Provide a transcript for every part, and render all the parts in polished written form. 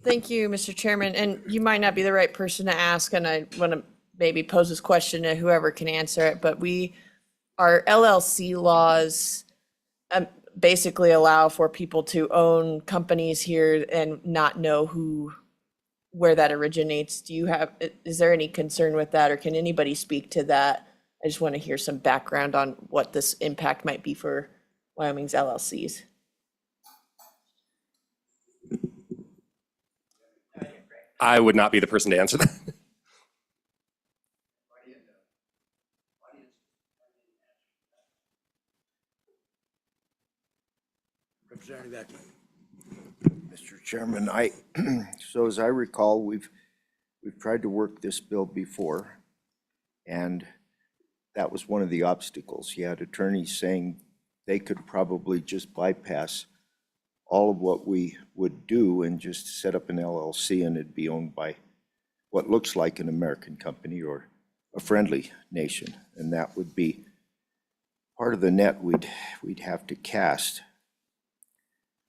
Thank you, Mr. Chairman. And you might not be the right person to ask, and I want to maybe pose this question to whoever can answer it, but our LLC laws basically allow for people to own companies here and not know where that originates. Is there any concern with that, or can anybody speak to that? I just want to hear some background on what this impact might be for Wyoming's LLCs. I would not be the person to answer that. Representative Ekman. Mr. Chairman, so as I recall, we've tried to work this bill before, and that was one of the obstacles. You had attorneys saying they could probably just bypass all of what we would do and just set up an LLC and it'd be owned by what looks like an American company or a friendly nation. And that would be part of the net we'd have to cast.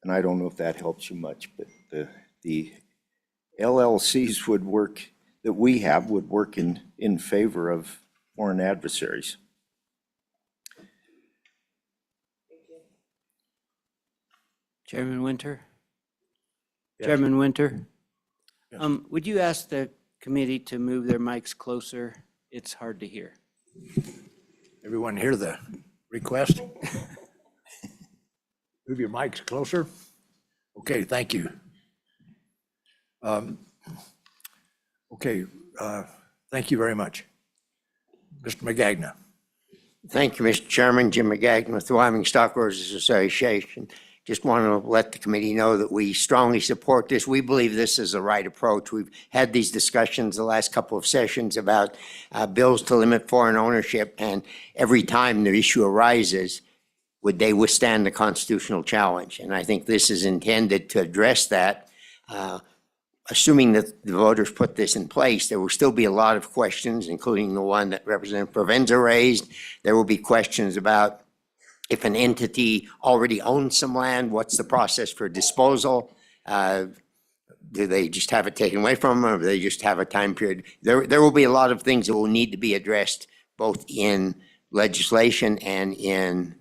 And I don't know if that helps you much, but the LLCs would work, that we have, would work in favor of foreign adversaries. Chairman Winter? Yes. Chairman Winter? Yes. Would you ask the committee to move their mics closer? It's hard to hear. Everyone hear the request? Move your mics closer. Okay, thank you. Okay, thank you very much. Mr. McGagna. Thank you, Mr. Chairman. Jim McGagnon with the Wyoming Stockholders Association. Just want to let the committee know that we strongly support this. We believe this is the right approach. We've had these discussions the last couple of sessions about bills to limit foreign ownership, and every time the issue arises, would they withstand the constitutional challenge? And I think this is intended to address that. Assuming that the voters put this in place, there will still be a lot of questions, including the one that Representative Provenza raised. There will be questions about if an entity already owns some land, what's the process for disposal? Do they just have it taken away from them, or do they just have a time period? There will be a lot of things that will need to be addressed, both in legislation and in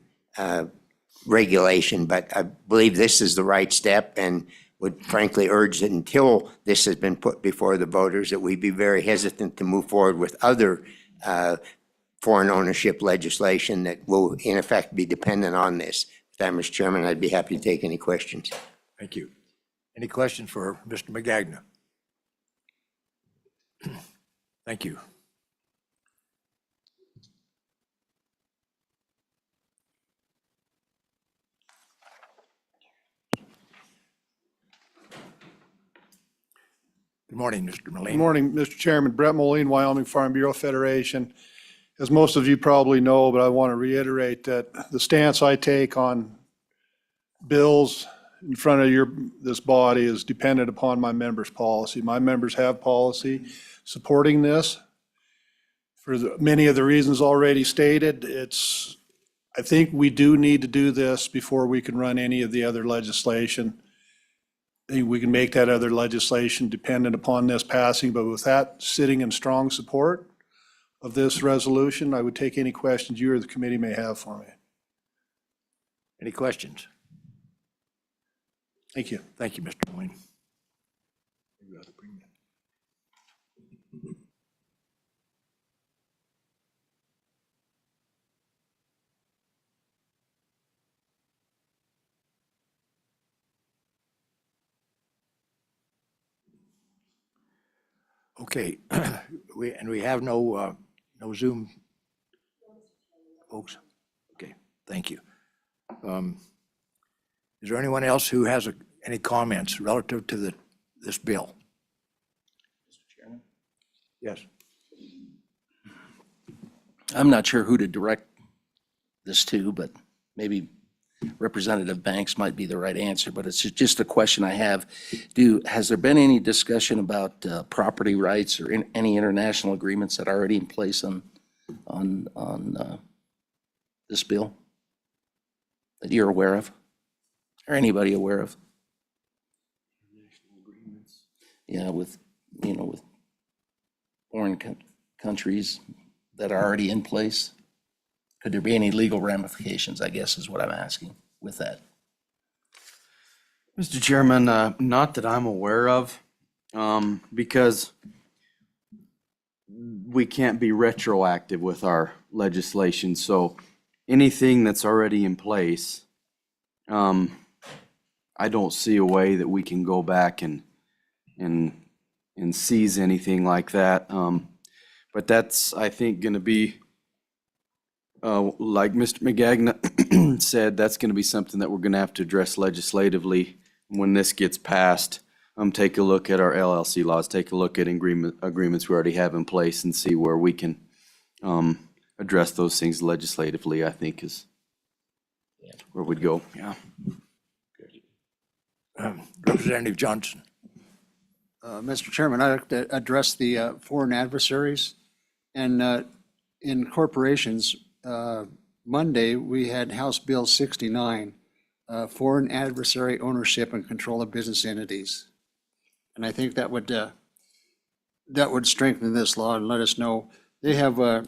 regulation. But I believe this is the right step, and would frankly urge that until this has been put before the voters, that we be very hesitant to move forward with other foreign ownership legislation that will in effect be dependent on this. With that, Mr. Chairman, I'd be happy to take any questions. Thank you. Any questions for Mr. McGagna? Thank you. Good morning, Mr. Moline. Good morning, Mr. Chairman. Brett Moline, Wyoming Farm Bureau Federation. As most of you probably know, but I want to reiterate that the stance I take on bills in front of this body is dependent upon my members' policy. My members have policy supporting this. For many of the reasons already stated, I think we do need to do this before we can run any of the other legislation. I think we can make that other legislation dependent upon this passing, but with that sitting in strong support of this resolution, I would take any questions you or the committee may have for me. Any questions? Thank you. Thank you, Mr. Moline. Okay, we have no Zoom folks. Okay, thank you. Is there anyone else who has any comments relative to this bill? Mr. Chairman? Yes. I'm not sure who to direct this to, but maybe Representative Banks might be the right answer, but it's just a question I have. Has there been any discussion about property rights or any international agreements that are already in place on this bill that you're aware of, or anybody aware of? yeah, with foreign countries that are already in place? Could there be any legal ramifications, I guess, is what I'm asking with that? Mr. Chairman, not that I'm aware of, because we can't be retroactive with our legislation. So anything that's already in place, I don't see a way that we can go back and seize anything like that. But that's, I think, going to be, like Mr. McGagnon said, that's going to be something that we're going to have to address legislatively when this gets passed. Take a look at our LLC laws, take a look at agreements we already have in place and see where we can address those things legislatively, I think is where we'd go, yeah. Representative Johnson. Mr. Chairman, I'd like to address the foreign adversaries. And in corporations, Monday, we had House Bill 69, foreign adversary ownership and control of business entities. And I think that would strengthen this law and let us know. They have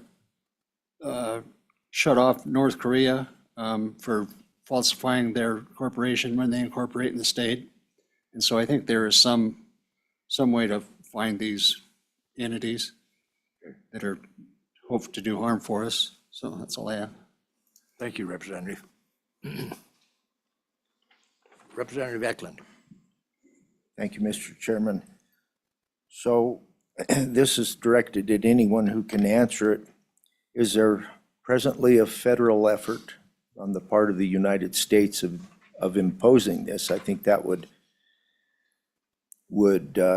shut off North Korea for falsifying their corporation when they incorporate in the state. And so I think there is some way to find these entities that are hope to do harm for us. So that's all I have. Thank you, Representative. Representative Eklund. Thank you, Mr. Chairman. So this is directed at anyone who can answer it. Is there presently a federal effort on the part of the United States of imposing this? I think that would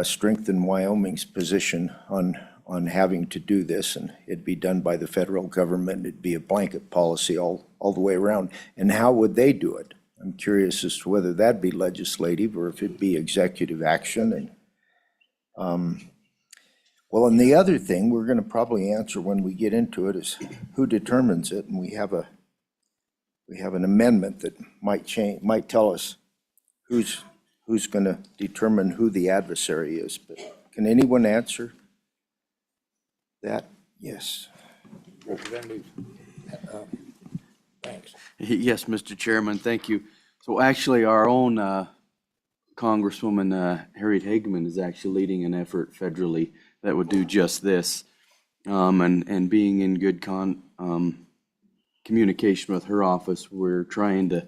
strengthen Wyoming's position on having to do this, and it'd be done by the federal government. It'd be a blanket policy all the way around. And how would they do it? I'm curious as to whether that'd be legislative or if it'd be executive action. And well, and the other thing we're going to probably answer when we get into it is who determines it, and we have an amendment that might tell us who's going to determine who the adversary is. But can anyone answer that? Yes. Representative, thanks. Yes, Mr. Chairman, thank you. So actually, our own Congresswoman Harriet Hageman is actually leading an effort federally that would do just this. And being in good communication with her office, we're trying to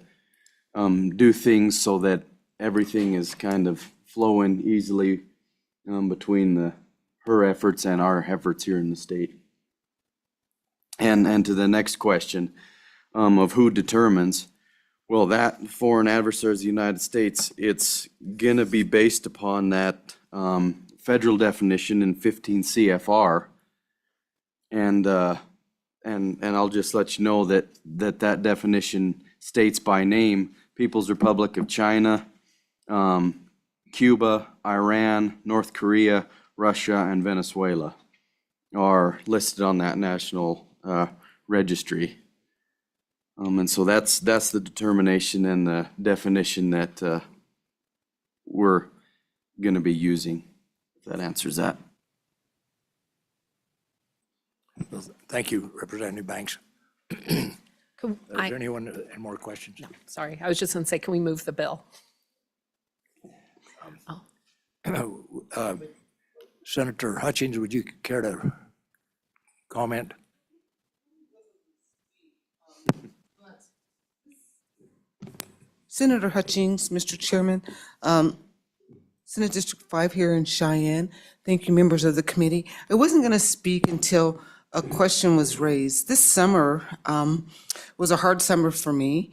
do things so that everything is kind of flowing easily between her efforts and our efforts here in the state. And to the next question of who determines, well, that foreign adversaries of the United States, it's going to be based upon that federal definition in 15 CFR. And I'll just let you know that definition states by name People's Republic of China, Cuba, Iran, North Korea, Russia, and Venezuela are listed on that national registry. And so that's the determination and the definition that we're going to be using, if that answers that. Thank you, Representative Banks. Is there anyone, any more questions? Sorry, I was just going to say, can we move the bill? Senator Hutchins, would you care to comment? Senator Hutchings, Mr. Chairman, Senate District 5 here in Cheyenne. Thank you, members of the committee. I wasn't going to speak until a question was raised. This summer was a hard summer for me,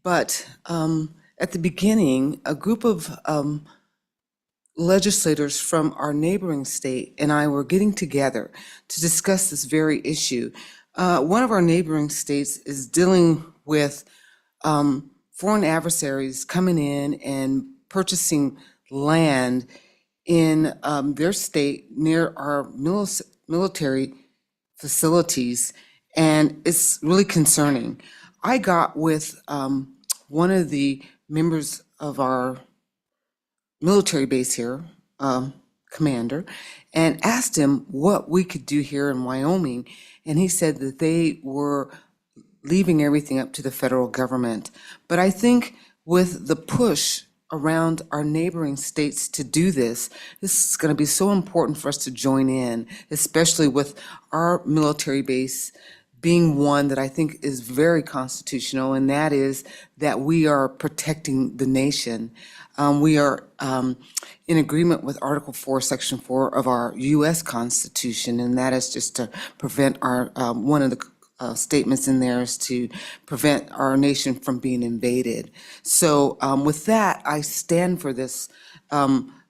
but at the beginning, a group of legislators from our neighboring state and I were getting together to discuss this very issue. One of our neighboring states is dealing with foreign adversaries coming in and purchasing land in their state near our military facilities, and it's really concerning. I got with one of the members of our military base here, commander and asked him what we could do here in Wyoming. And he said that they were leaving everything up to the federal government. But I think with the push around our neighboring states to do this, this is going to be so important for us to join in, especially with our military base being one that I think is very constitutional, and that is that we are protecting the nation. We are in agreement with Article 4, Section 4 of our U.S. Constitution, and that is just to prevent our, one of the statements in there is to prevent our nation from being invaded. So with that, I stand for this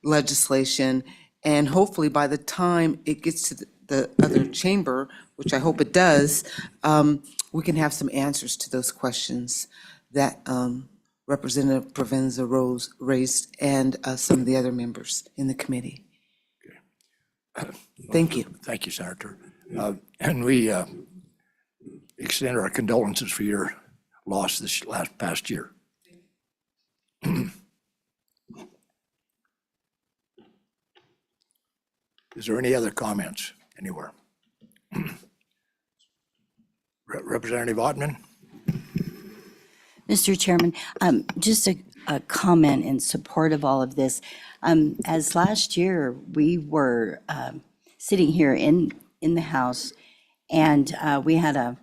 legislation, and hopefully by the time it gets to the other chamber, which I hope it does, we can have some answers to those questions that Representative Provenza raised and some of the other members in the committee. Thank you. Thank you, Senator. And we extend our condolences for your loss this past year. Is there any other comments anywhere? Representative Ottman? Mr. Chairman, just a comment in support of all of this. As last year, we were sitting here in the House, and we had a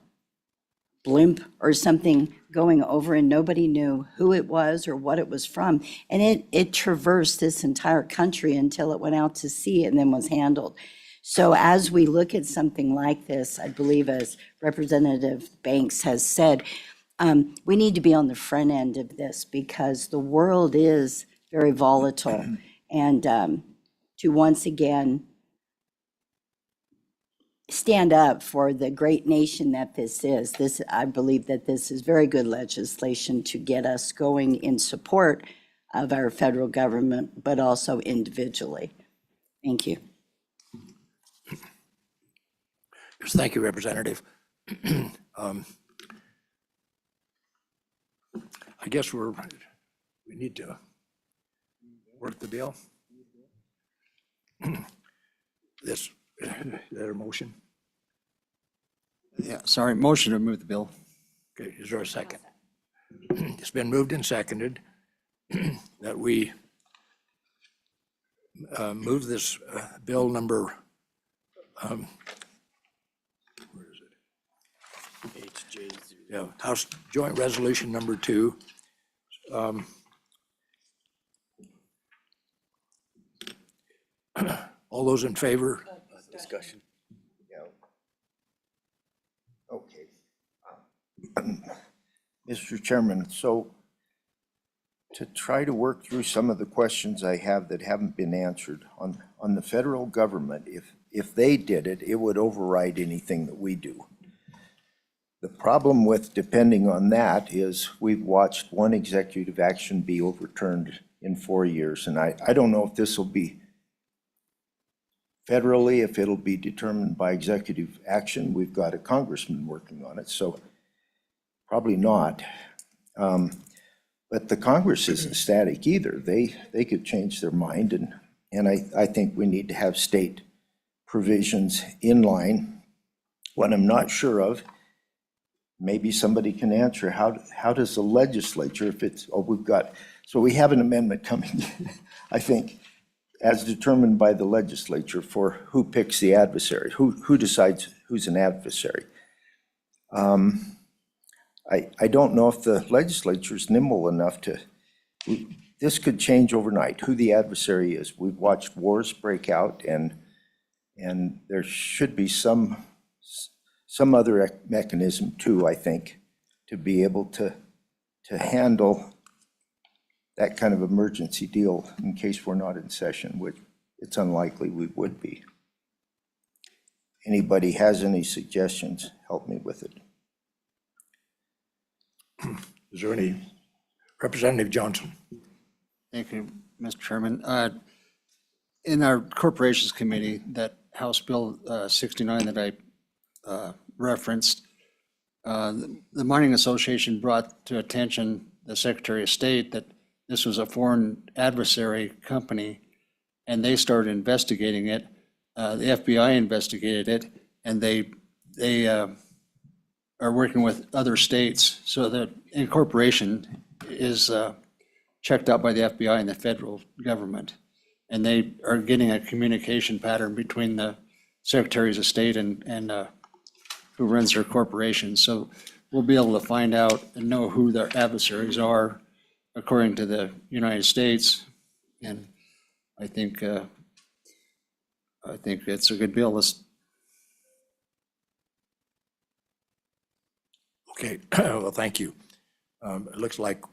blimp or something going over, and nobody knew who it was or what it was from. And it traversed this entire country until it went out to sea and then was handled. So as we look at something like this, I believe as Representative Banks has said, we need to be on the front end of this because the world is very volatile. And to once again stand up for the great nation that this is. I believe that this is very good legislation to get us going in support of our federal government, but also individually. Thank you. Yes, thank you, Representative. I guess we need to work the bill. Is there a motion? Yeah, sorry, motion to move the bill. Okay, is there a second? It's been moved and seconded that we move this bill number, where is it? Yeah, House Joint Resolution number 2. All those in favor? Discussion. Yeah. Okay. Mr. Chairman, so to try to work through some of the questions I have that haven't been answered on the federal government, if they did it, it would override anything that we do. The problem with depending on that is we've watched one executive action be overturned in 4 years, and I don't know if this will be federally, if it'll be determined by executive action. We've got a congressman working on it, so probably not. But the Congress isn't static either. They could change their mind, and I think we need to have state provisions in line. What I'm not sure of, maybe somebody can answer, how does the legislature, if it's, so we have an amendment coming, I think, as determined by the legislature for who picks the adversary, who decides who's an adversary. I don't know if the legislature is nimble enough to, this could change overnight, who the adversary is. We've watched wars break out, and there should be some other mechanism too, I think, to be able to handle that kind of emergency deal in case we're not in session, which it's unlikely we would be. Anybody has any suggestions, help me with it. Is there any? Representative Johnson. Thank you, Mr. Chairman. In our Corporations Committee, that House Bill 69 that I referenced, the Mining Association brought to attention the Secretary of State that this was a foreign adversary company and they started investigating it. The FBI investigated it, and they are working with other states, so that incorporation is checked out by the FBI and the federal government. And they are getting a communication pattern between the secretaries of state and who runs their corporation. So we'll be able to find out and know who their adversaries are according to the United States. And I think it's a good bill. Okay, well, thank you. It looks like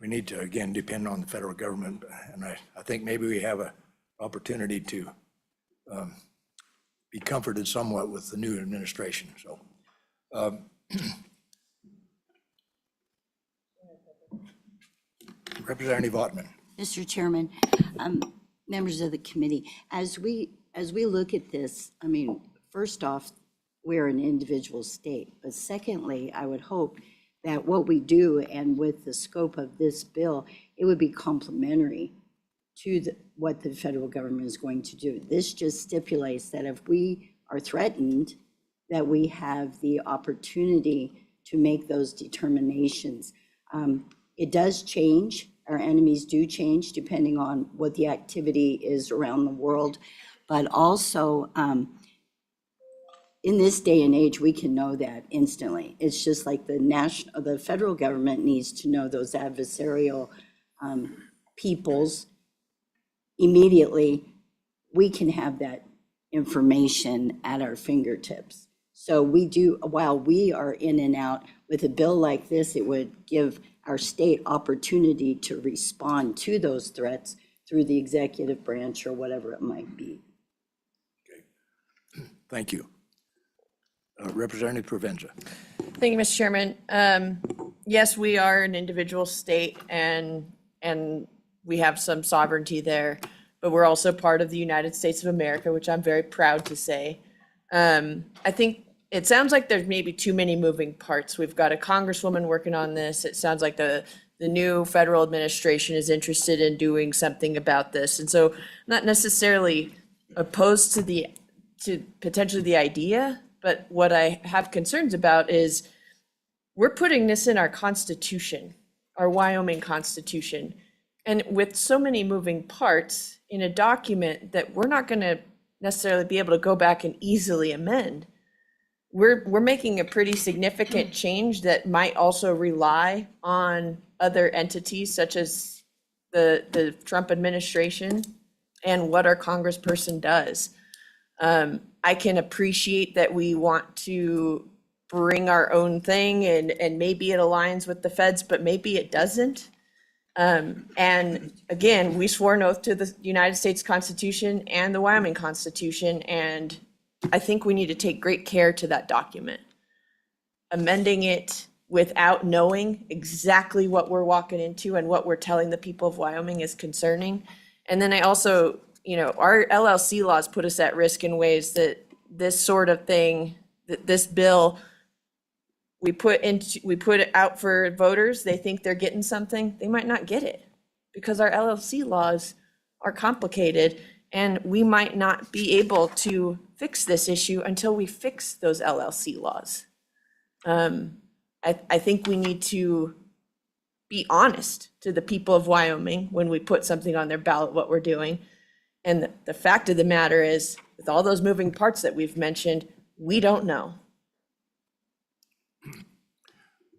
we need to, again, depend on the federal government, and I think maybe we have an opportunity to be comforted somewhat with the new administration, so. Representative Ottman. Mr. Chairman, members of the committee, as we look at this, I mean, first off, we're an individual state, but secondly, I would hope that what we do, and with the scope of this bill, it would be complementary to what the federal government is going to do. This just stipulates that if we are threatened, that we have the opportunity to make those determinations. It does change. Our enemies do change depending on what the activity is around the world. But also, in this day and age, we can know that instantly. It's just like the federal government needs to know those adversarial peoples immediately. We can have that information at our fingertips. So we do, while we are in and out with a bill like this, it would give our state opportunity to respond to those threats through the executive branch or whatever it might be. Okay, thank you. Representative Provenza. Thank you, Mr. Chairman. Yes, we are an individual state and we have some sovereignty there, but we're also part of the United States of America, which I'm very proud to say. I think it sounds like there's maybe too many moving parts. We've got a congresswoman working on this. It sounds like the new federal administration is interested in doing something about this. And so not necessarily opposed to potentially the idea, but what I have concerns about is we're putting this in our Constitution, our Wyoming Constitution. And with so many moving parts in a document that we're not going to necessarily be able to go back and easily amend, we're making a pretty significant change that might also rely on other entities such as the Trump administration and what our congressperson does. I can appreciate that we want to bring our own thing and maybe it aligns with the feds, but maybe it doesn't. And again, we swore an oath to the United States Constitution and the Wyoming Constitution, and I think we need to take great care to that document. Amending it without knowing exactly what we're walking into and what we're telling the people of Wyoming is concerning. And then I also, our LLC laws put us at risk in ways that this sort of thing, this bill, we put it out for voters, they think they're getting something, they might not get it because our LLC laws are complicated and we might not be able to fix this issue until we fix those LLC laws. I think we need to be honest to the people of Wyoming when we put something on their ballot, what we're doing. And the fact of the matter is, with all those moving parts that we've mentioned, we don't know.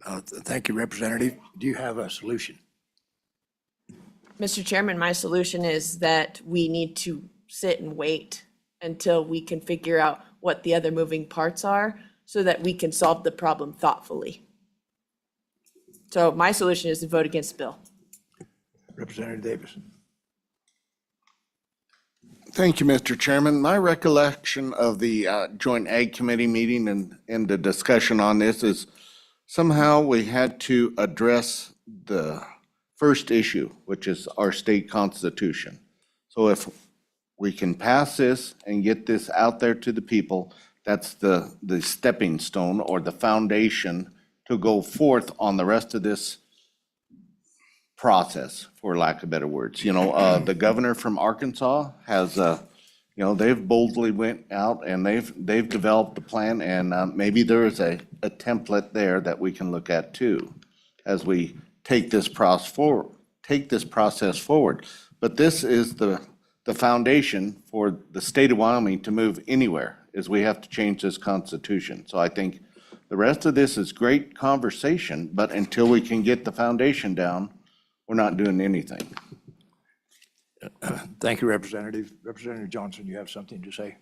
Thank you, Representative. Do you have a solution? Mr. Chairman, my solution is that we need to sit and wait until we can figure out what the other moving parts are so that we can solve the problem thoughtfully. So my solution is to vote against the bill. Representative Davis. Thank you, Mr. Chairman. My recollection of the Joint Ag Committee meeting and the discussion on this is somehow we had to address the first issue, which is our state constitution. So if we can pass this and get this out there to the people, that's the stepping stone or the foundation to go forth on the rest of this process, for lack of better words. You know, the governor from Arkansas has, you know, they've boldly went out and they've developed a plan, and maybe there is a template there that we can look at too, as we take this process forward. But this is the foundation for the state of Wyoming to move anywhere, is we have to change this constitution. So I think the rest of this is great conversation, but until we can get the foundation down, we're not doing anything. Thank you, Representative. Representative Johnson, you have something to say?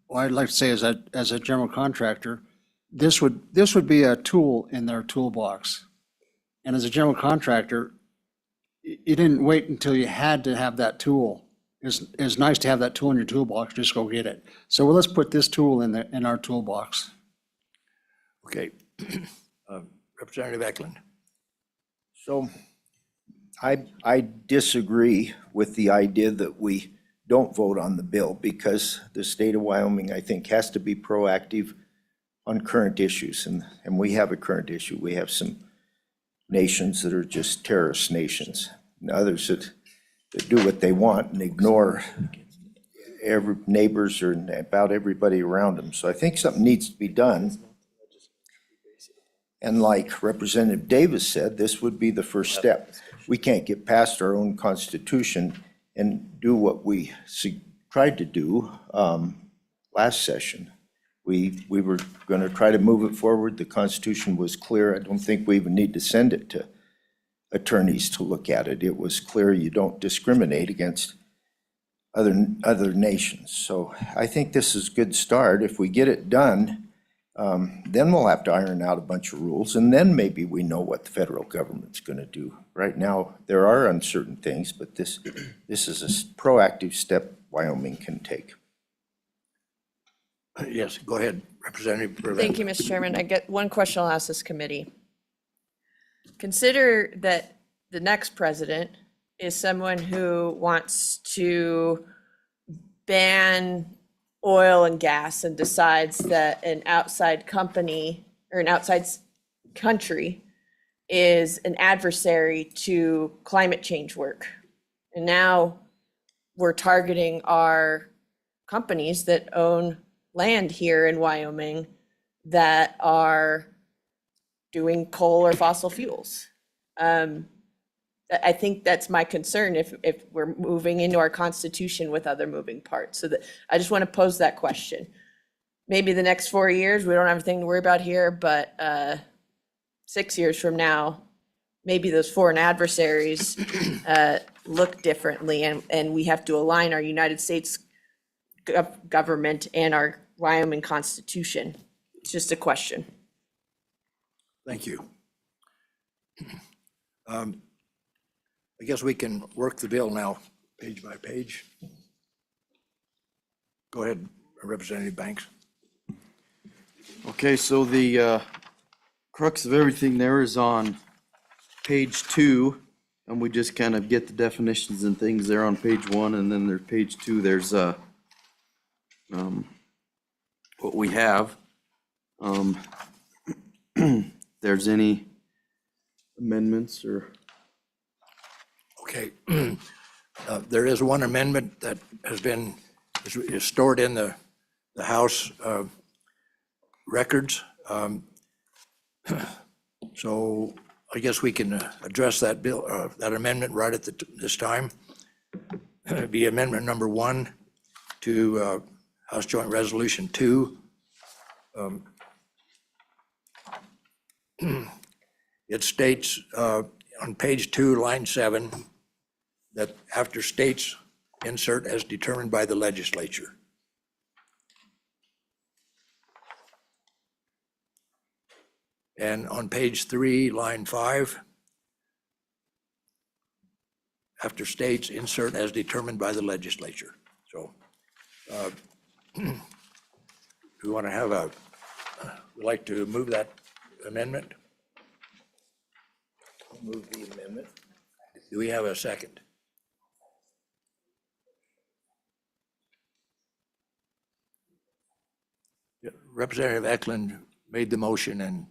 Well, I'd like to say as a general contractor, this would be a tool in their toolbox. And as a general contractor, you didn't wait until you had to have that tool. It's nice to have that tool in your toolbox, just go get it. So let's put this tool in our toolbox. Okay. Representative Eklund. So I disagree with the idea that we don't vote on the bill, because the state of Wyoming, I think, has to be proactive on current issues. And we have a current issue. We have some nations that are just terrorist nations, and others that do what they want and ignore neighbors or about everybody around them. So I think something needs to be done. And like Representative Davis said, this would be the first step. We can't get past our own constitution and do what we tried to do last session. We were going to try to move it forward. The Constitution was clear. I don't think we even need to send it to attorneys to look at it. It was clear you don't discriminate against other nations. So I think this is a good start. If we get it done, then we'll have to iron out a bunch of rules, and then maybe we know what the federal government's going to do. Right now, there are uncertain things, but this is a proactive step Wyoming can take. Yes, go ahead, Representative Brewer. Thank you, Mr. Chairman. I get one question I'll ask this committee. Consider that the next president is someone who wants to ban oil and gas and decides that an outside company or an outside country is an adversary to climate change work. And now we're targeting our companies that own land here in Wyoming that are doing coal or fossil fuels. I think that's my concern if we're moving into our constitution with other moving parts. So that I just want to pose that question. Maybe the next 4 years, we don't have anything to worry about here, but 6 years from now, maybe those foreign adversaries look differently, and we have to align our United States government and our Wyoming Constitution. It's just a question. Thank you. I guess we can work the bill now, page by page. Go ahead, Representative Banks. Okay, so the crux of everything there is on page 2, and we just kind of get the definitions and things there on page 1, and then there's page 2, there's what we have. There's any amendments or? Okay. There is one amendment that has been, is stored in the House records. So I guess we can address that bill, that amendment right at this time. It'd be amendment number 1 to House Joint Resolution 2. It states on page 2, line 7, that after states, insert as determined by the legislature. And on page 3, line 5, after states, insert as determined by the legislature. So we want to have we'd like to move that amendment. Move the amendment. Do we have a second? Representative Eklund made the motion and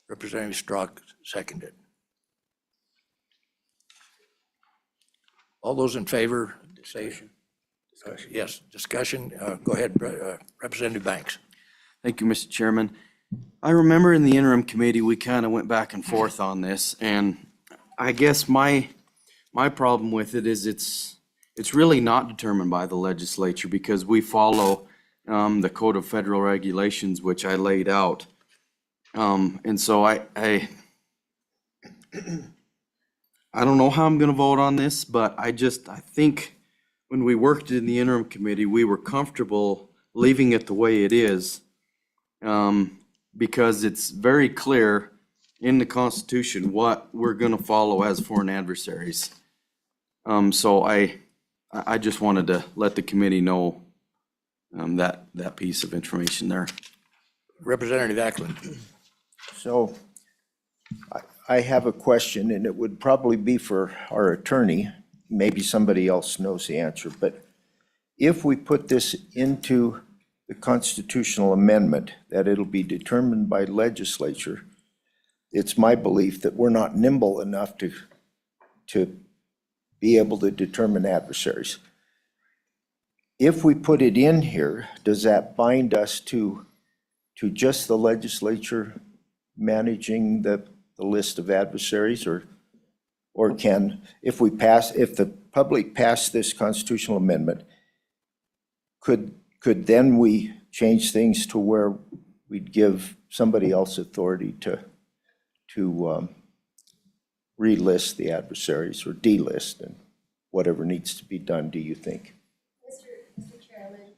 Representative Strzok seconded. All those in favor, say. Yes, discussion. Go ahead, Representative Banks. Thank you, Mr. Chairman. I remember in the interim committee, we kind of went back and forth on this, and I guess my problem with it is it's really not determined by the legislature because we follow the Code of Federal Regulations, which I laid out. And so I don't know how I'm gonna vote on this, but I think when we worked in the interim committee, we were comfortable leaving it the way it is. Because it's very clear in the Constitution what we're gonna follow as foreign adversaries. So I just wanted to let the committee know that piece of information there. Representative Eklund. So I have a question, and it would probably be for our attorney. Maybe somebody else knows the answer, but if we put this into the constitutional amendment, that it'll be determined by legislature, it's my belief that we're not nimble enough to be able to determine adversaries. If we put it in here, does that bind us to just the legislature managing the list of adversaries, or can, if the public pass this constitutional amendment, could then we change things to where we'd give somebody else authority to relist the adversaries or delist and whatever needs to be done, do you think? Mr. Chairman,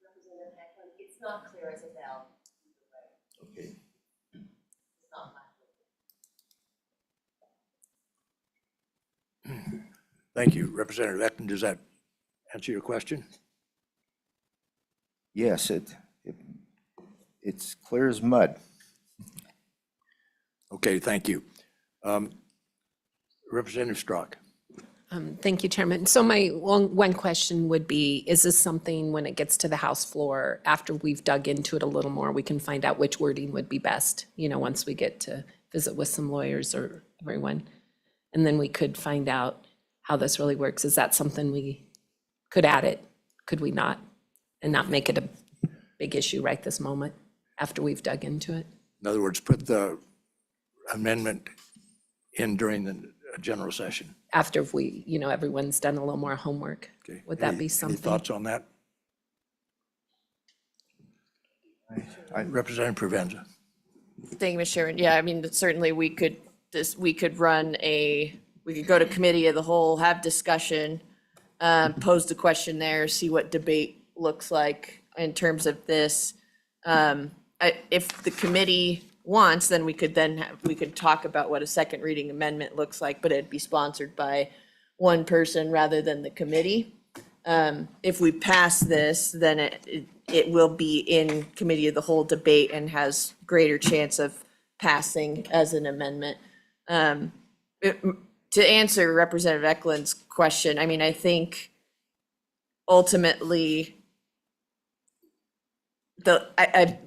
Representative Eklund, it's not clear as a bell. Okay. It's not my. Thank you, Representative Eklund. Does that answer your question? Yes, it's clear as mud. Okay, thank you. Representative Strzok. Thank you, Chairman. So my one question would be, is this something when it gets to the House floor, after we've dug into it a little more, we can find out which wording would be best, once we get to visit with some lawyers or everyone? And then we could find out how this really works. Is that something we could add it? Could we not? And not make it a big issue right this moment after we've dug into it? In other words, put the amendment in during the general session. After we, everyone's done a little more homework. Okay. Would that be Any something? thoughts on that? Representative Provenza. Thank you, Mr. Chairman. Yeah, I mean, certainly we could we could go to committee of the whole, have discussion, pose the question there, see what debate looks like in terms of this. If the committee wants, then we could talk about what a second reading amendment looks like, but it'd be sponsored by one person rather than the committee. If we pass this, then it will be in committee of the whole debate and has greater chance of passing as an amendment. To answer Representative Eklund's question, I mean, I think ultimately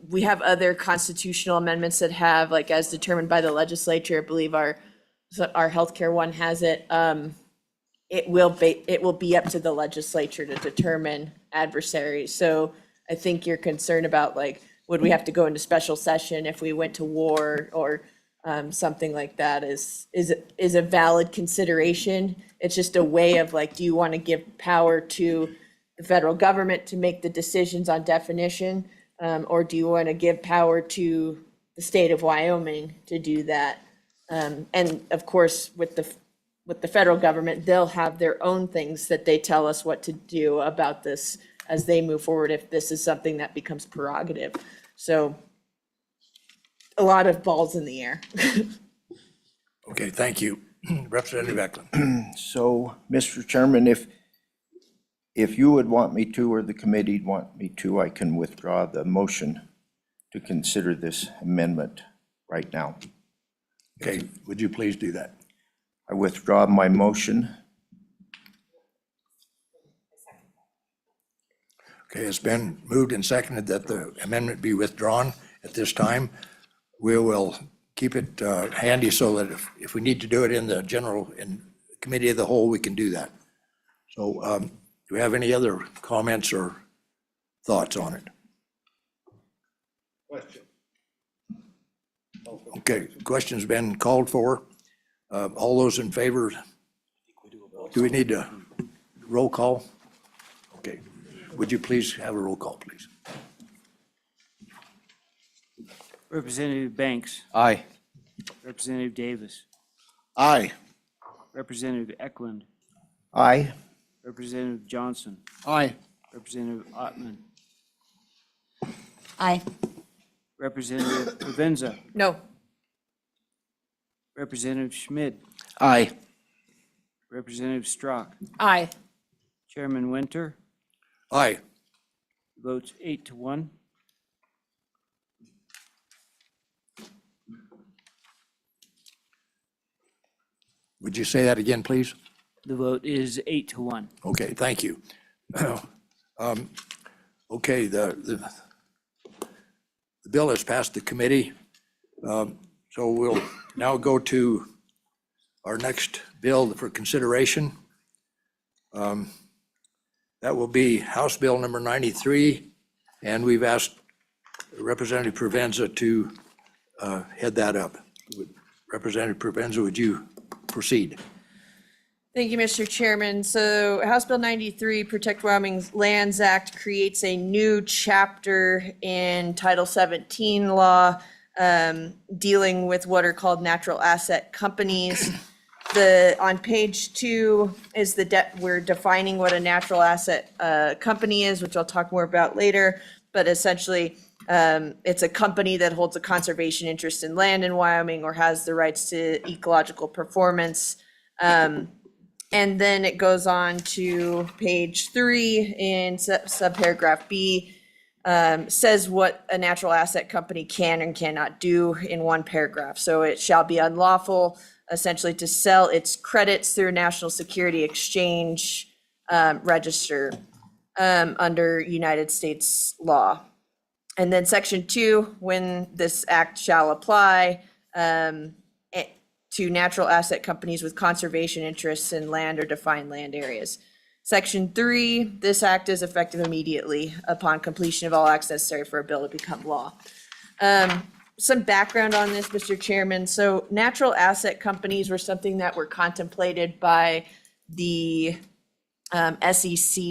we have other constitutional amendments that have, like, as determined by the legislature, I believe our healthcare one has it. It will be up to the legislature to determine adversaries. So I think you're concerned about, like, would we have to go into special session if we went to war or something like that is a valid consideration. It's just a way of, like, do you want to give power to the federal government to make the decisions on definition? Or do you want to give power to the state of Wyoming to do that? And of course, with the federal government, they'll have their own things that they tell us what to do about this as they move forward, if this is something that becomes prerogative. So a lot of balls in the air. Okay, thank you. Representative Eklund. So, Mr. Chairman, if you would want me to, or the committee'd want me to, I can withdraw the motion to consider this amendment right now. Okay, would you please do that? I withdraw my motion. Okay, it's been moved and seconded that the amendment be withdrawn at this time. We will keep it handy so that if we need to do it in the committee of the whole, we can do that. So do we have any other comments or thoughts on it? Question. Okay, question's been called for. All those in favor? Do we need a roll call? Okay. Would you please have a roll call, please? Representative Banks, Aye. Representative Davis, Aye. Representative Eklund, Aye. Representative Johnson, Aye. Representative Ottman, Aye. Representative Provenza, No. Representative Schmid, Aye. Representative Strock, Aye. Chairman Winter, Aye. votes 8-1. Would you say that again, please? The vote is 8-1. Okay, thank you. Okay, the bill has passed the committee. So we'll now go to our next bill for consideration. That will be House Bill number 93, and we've asked Representative Provenza to head that up. Representative Provenza, would you proceed? Thank you, Mr. Chairman. So House Bill 93, Protect Wyoming's Lands Act, creates a new chapter in Title 17 law dealing with what are called natural asset companies. On page 2 is we're defining what a natural asset company is, which I'll talk more about later. But essentially, it's a company that holds a conservation interest in land in Wyoming or has the rights to ecological performance. And then it goes on to page 3 in subparagraph B, says what a natural asset company can and cannot do in one paragraph. So it shall be unlawful essentially to sell its credits through a national security exchange register under United States law. And then section 2, when this act shall apply, to natural asset companies with conservation interests in land or defined land areas. Section 3, this act is effective immediately upon completion of all acts necessary for a bill to become law. Some background on this, Mr. Chairman. So natural asset companies were something that were contemplated by the SEC,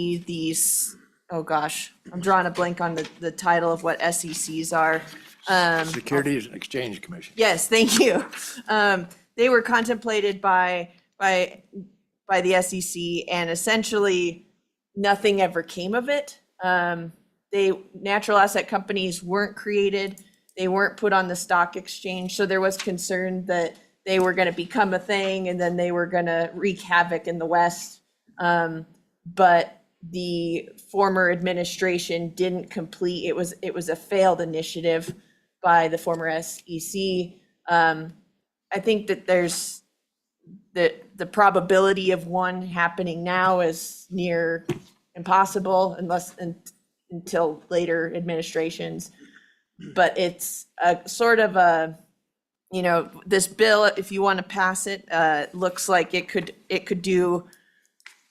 oh gosh, I'm drawing a blank on the title of what SECs are. Securities and Exchange Commission. Yes, thank you. They were contemplated by the SEC, and essentially nothing ever came of it. Natural asset companies weren't created. They weren't put on the stock exchange. So there was concern that they were going to become a thing and then they were going to wreak havoc in the West. But the former administration didn't complete. It was a failed initiative by the former SEC. I think that there's the probability of one happening now is near impossible until later administrations. But it's a sort of a, this bill, if you want to pass it, looks like it could do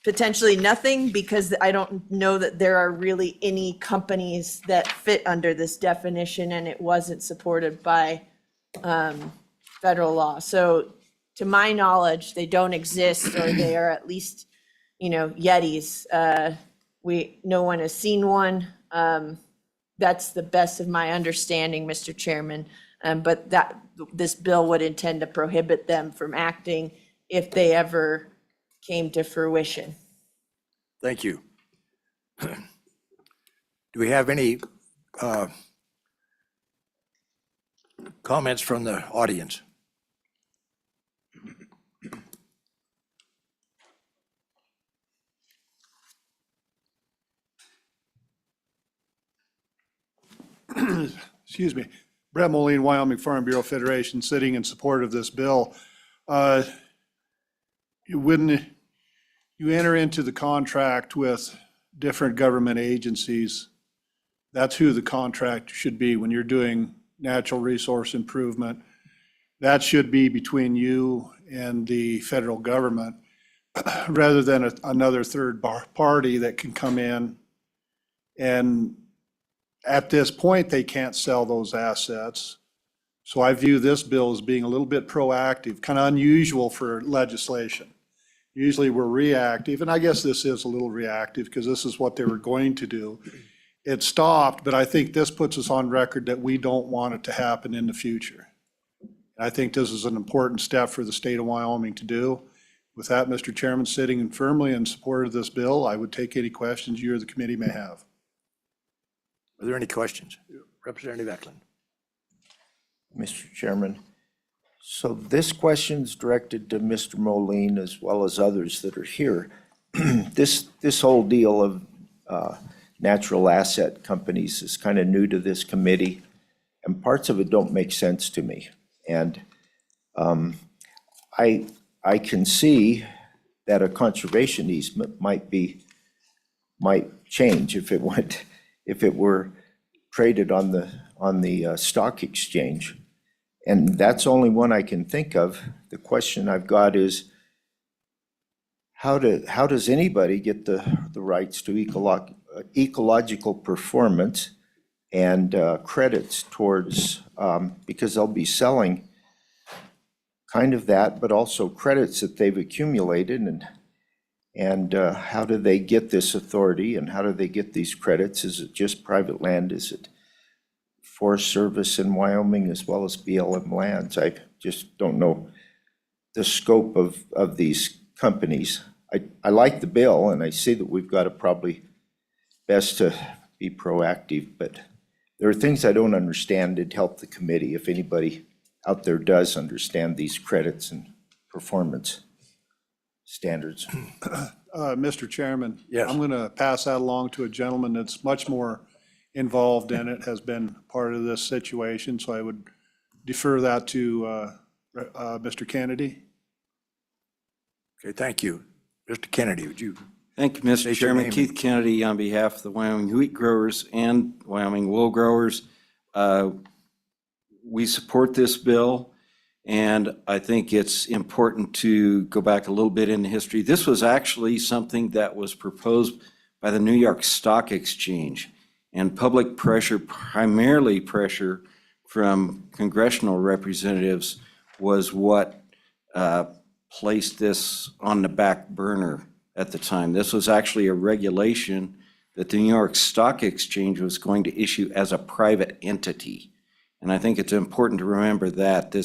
potentially nothing, because I don't know that there are really any companies that fit under this definition, and it wasn't supported by federal law. So to my knowledge, they don't exist, or they are at least, Yetis. No one has seen one. That's the best of my understanding, Mr. Chairman. But this bill would intend to prohibit them from acting if they ever came to fruition. Thank you. Do we have any comments from the audience? Excuse me. Brett Moline, Wyoming Farm Bureau Federation, sitting in support of this bill. When you enter into the contract with different government agencies, that's who the contract should be when you're doing natural resource improvement. That should be between you and the federal government. rather than another third party that can come in. And at this point, they can't sell those assets. So I view this bill as being a little bit proactive, kind of unusual for legislation. Usually we're reactive, and I guess this is a little reactive because this is what they were going to do. It stopped, but I think this puts us on record that we don't want it to happen in the future. I think this is an important step for the state of Wyoming to do. With that, Mr. Chairman, sitting firmly in support of this bill, I would take any questions you or the committee may have. Are there any questions? Representative Eklund. Mr. Chairman, so this question's directed to Mr. Moline as well as others that are here. This whole deal of natural asset companies is kind of new to this committee, and parts of it don't make sense to me. And I can see that a conservation easement might change if it were traded on the stock exchange. And that's only one I can think of. The question I've got is, how does anybody get the rights to ecological performance and credits towards, because they'll be selling kind of that, but also credits that they've accumulated, and how do they get this authority, and how do they get these credits? Is it just private land? Is it Forest Service in Wyoming as well as BLM lands? I just don't know the scope of these companies. I like the bill, and I see that we've got to probably best to be proactive, but there are things I don't understand. It'd help the committee if anybody out there does understand these credits and performance standards. Mr. Chairman. Yes. I'm going to pass that along to a gentleman that's much more involved in it, has been part of this situation, so I would defer that to Mr. Kennedy. Okay, thank you. Mr. Kennedy, would you? Thank you, Mr. State your Chairman. name. Keith Kennedy on behalf of the Wyoming wheat growers and Wyoming wool growers. We support this bill, and I think it's important to go back a little bit in history. This was actually something that was proposed by the New York Stock Exchange, and public pressure, primarily pressure from congressional representatives, was what placed this on the back burner at the time. This was actually a regulation that the New York Stock Exchange was going to issue as a private entity. And I think it's important to remember that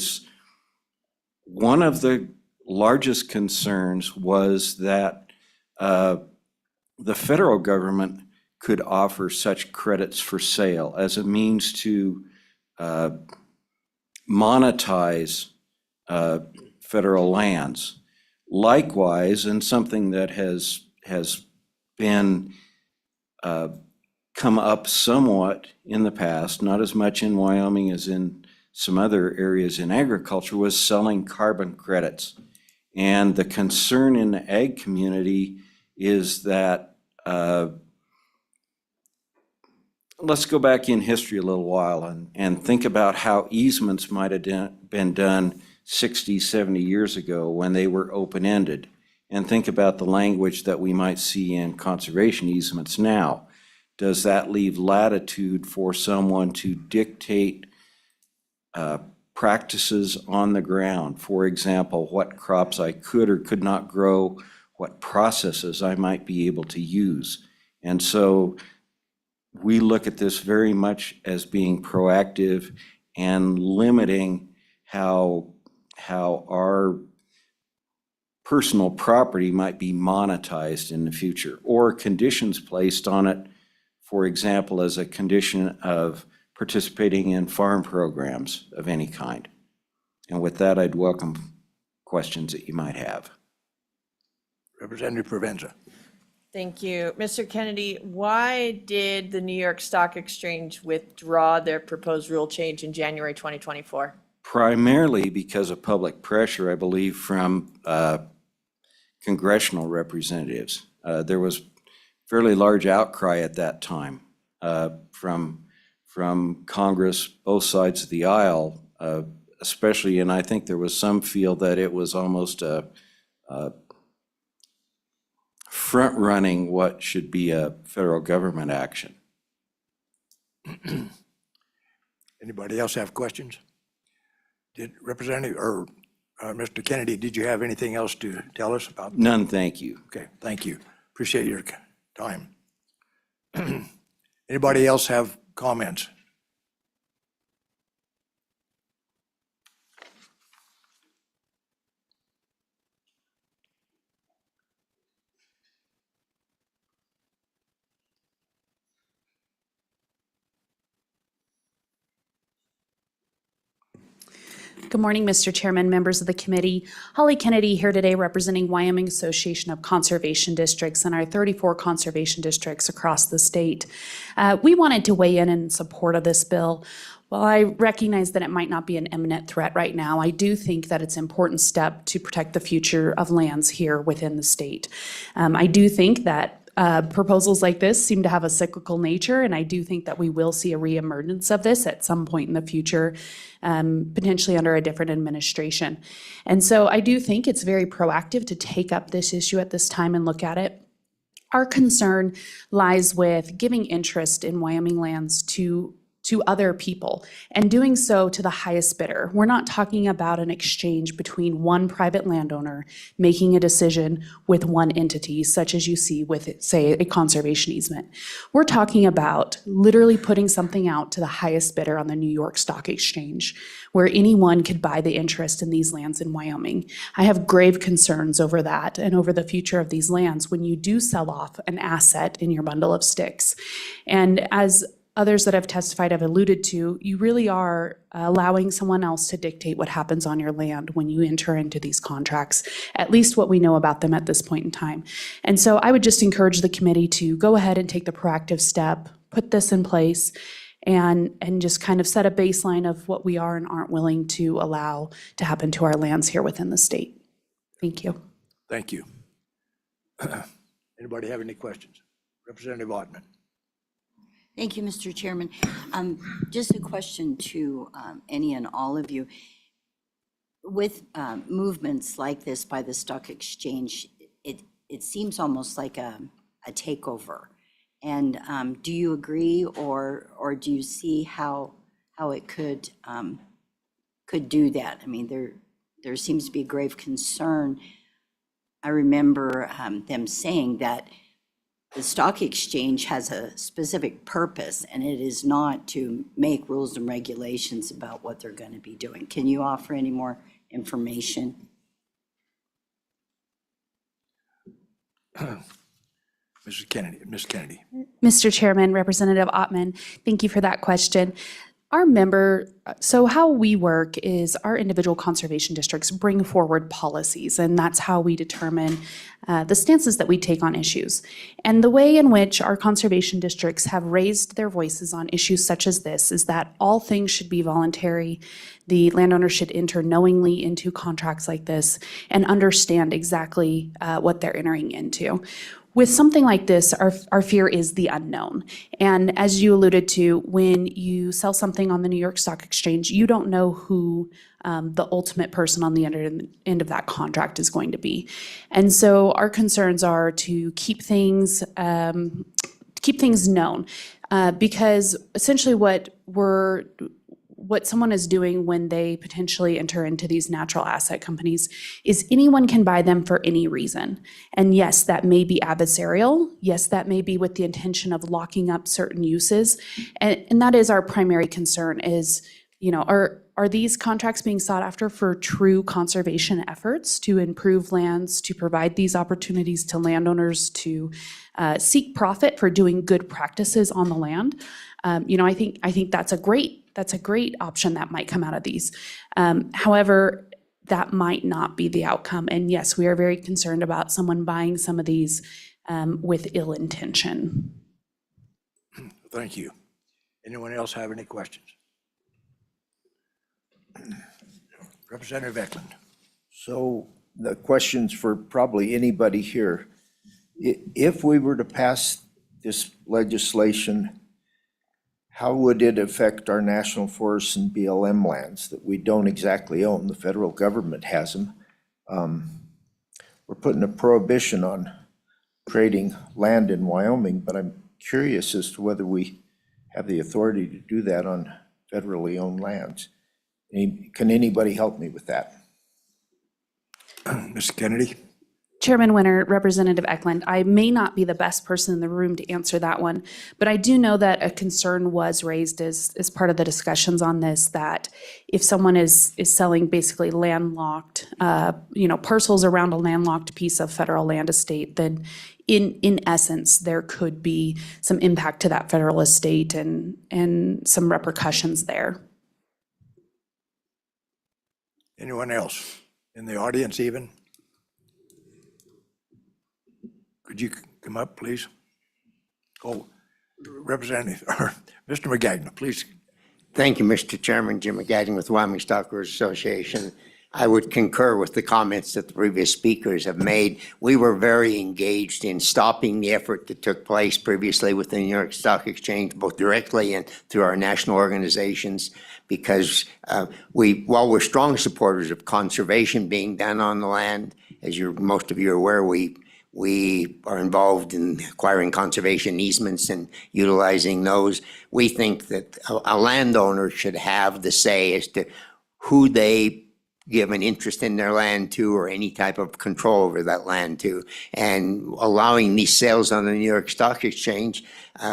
one of the largest concerns was that the federal government could offer such credits for sale as a means to monetize federal lands. Likewise, and something that has been come up somewhat in the past, not as much in Wyoming as in some other areas in agriculture, was selling carbon credits. And the concern in the ag community is that, let's go back in history a little while and think about how easements might have been done 60, 70 years ago when they were open-ended. And think about the language that we might see in conservation easements now. Does that leave latitude for someone to dictate practices on the ground? For example, what crops I could or could not grow, what processes I might be able to use. And so we look at this very much as being proactive and limiting how our personal property might be monetized in the future, or conditions placed on it, for example, as a condition of participating in farm programs of any kind. And with that, I'd welcome questions that you might have. Representative Provenza. Thank you. Mr. Kennedy, why did the New York Stock Exchange withdraw their proposed rule change in January 2024? Primarily because of public pressure, I believe, from congressional representatives. There was fairly large outcry at that time from Congress, both sides of the aisle, especially, and I think there was some feel that it was almost a front-running what should be a federal government action. Anybody else have questions? Did Representative, or Mr. Kennedy, did you have anything else to tell us about? None, thank you. Okay, thank you. Appreciate your time. Anybody else have comments? Good morning, Mr. Chairman, members of the committee. Holly Kennedy here today representing Wyoming Association of Conservation Districts and our 34 conservation districts across the state. We wanted to weigh in support of this bill. While I recognize that it might not be an imminent threat right now, I do think that it's an important step to protect the future of lands here within the state. I do think that proposals like this seem to have a cyclical nature, and I do think that we will see a reemergence of this at some point in the future, potentially under a different administration. And so I do think it's very proactive to take up this issue at this time and look at it. Our concern lies with giving interest in Wyoming lands to other people and doing so to the highest bidder. We're not talking about an exchange between one private landowner making a decision with one entity, such as you see with, say, a conservation easement. We're talking about literally putting something out to the highest bidder on the New York Stock Exchange, where anyone could buy the interest in these lands in Wyoming. I have grave concerns over that and over the future of these lands when you do sell off an asset in your bundle of sticks. And as others that have testified have alluded to, you really are allowing someone else to dictate what happens on your land when you enter into these contracts, at least what we know about them at this point in time. And so I would just encourage the committee to go ahead and take the proactive step, put this in place, and just kind of set a baseline of what we are and aren't willing to allow to happen to our lands here within the state. Thank you. Thank you. Anybody have any questions? Representative Ottman. Thank you, Mr. Chairman. Just a question to any and all of you. With movements like this by the stock exchange, it seems almost like a takeover. And do you agree, or do you see how it could do that? I mean, there seems to be grave concern. I remember them saying that the stock exchange has a specific purpose, and it is not to make rules and regulations about what they're going to be doing. Can you offer any more information? Ms. Kennedy. Mr. Chairman, Representative Ottman, thank you for that question. So how we work is our individual conservation districts bring forward policies, and that's how we determine the stances that we take on issues. And the way in which our conservation districts have raised their voices on issues such as this is that all things should be voluntary. The landowner should enter knowingly into contracts like this and understand exactly what they're entering into. With something like this, our fear is the unknown. And as you alluded to, when you sell something on the New York Stock Exchange, you don't know who the ultimate person on the end of that contract is going to be. And so our concerns are to keep things known, because essentially what someone is doing when they potentially enter into these natural asset companies is anyone can buy them for any reason. And yes, that may be adversarial. Yes, that may be with the intention of locking up certain uses. And that is our primary concern is, are these contracts being sought after for true conservation efforts to improve lands, to provide these opportunities to landowners to seek profit for doing good practices on the land? I think that's a great option that might come out of these. However, that might not be the outcome. And yes, we are very concerned about someone buying some of these with ill intention. Thank you. Anyone else have any questions? Representative Eklund. So the question's for probably anybody here. If we were to pass this legislation, how would it affect our national forests and BLM lands that we don't exactly own? The federal government has them. We're putting a prohibition on trading land in Wyoming, but I'm curious as to whether we have the authority to do that on federally owned lands. Can anybody help me with that? Mr. Kennedy? Chairman Winter, Representative Eklund, I may not be the best person in the room to answer that one, but I do know that a concern was raised as part of the discussions on this, that if someone is selling basically landlocked, parcels around a landlocked piece of federal land estate, then in essence, there could be some impact to that federal estate and some repercussions there. Anyone else in the audience even? Could you come up, please? Oh, Representative, or Mr. McGagnon, please. Thank you, Mr. Chairman. Jim McGagnon with Wyoming Stockgrowers Association. I would concur with the comments that the previous speakers have made. We were very engaged in stopping the effort that took place previously with the New York Stock Exchange, both directly and through our national organizations, because while we're strong supporters of conservation being done on the land, as most of you are aware, we are involved in acquiring conservation easements and utilizing those. We think that a landowner should have the say as to who they give an interest in their land to or any type of control over that land to. And allowing these sales on the New York Stock Exchange,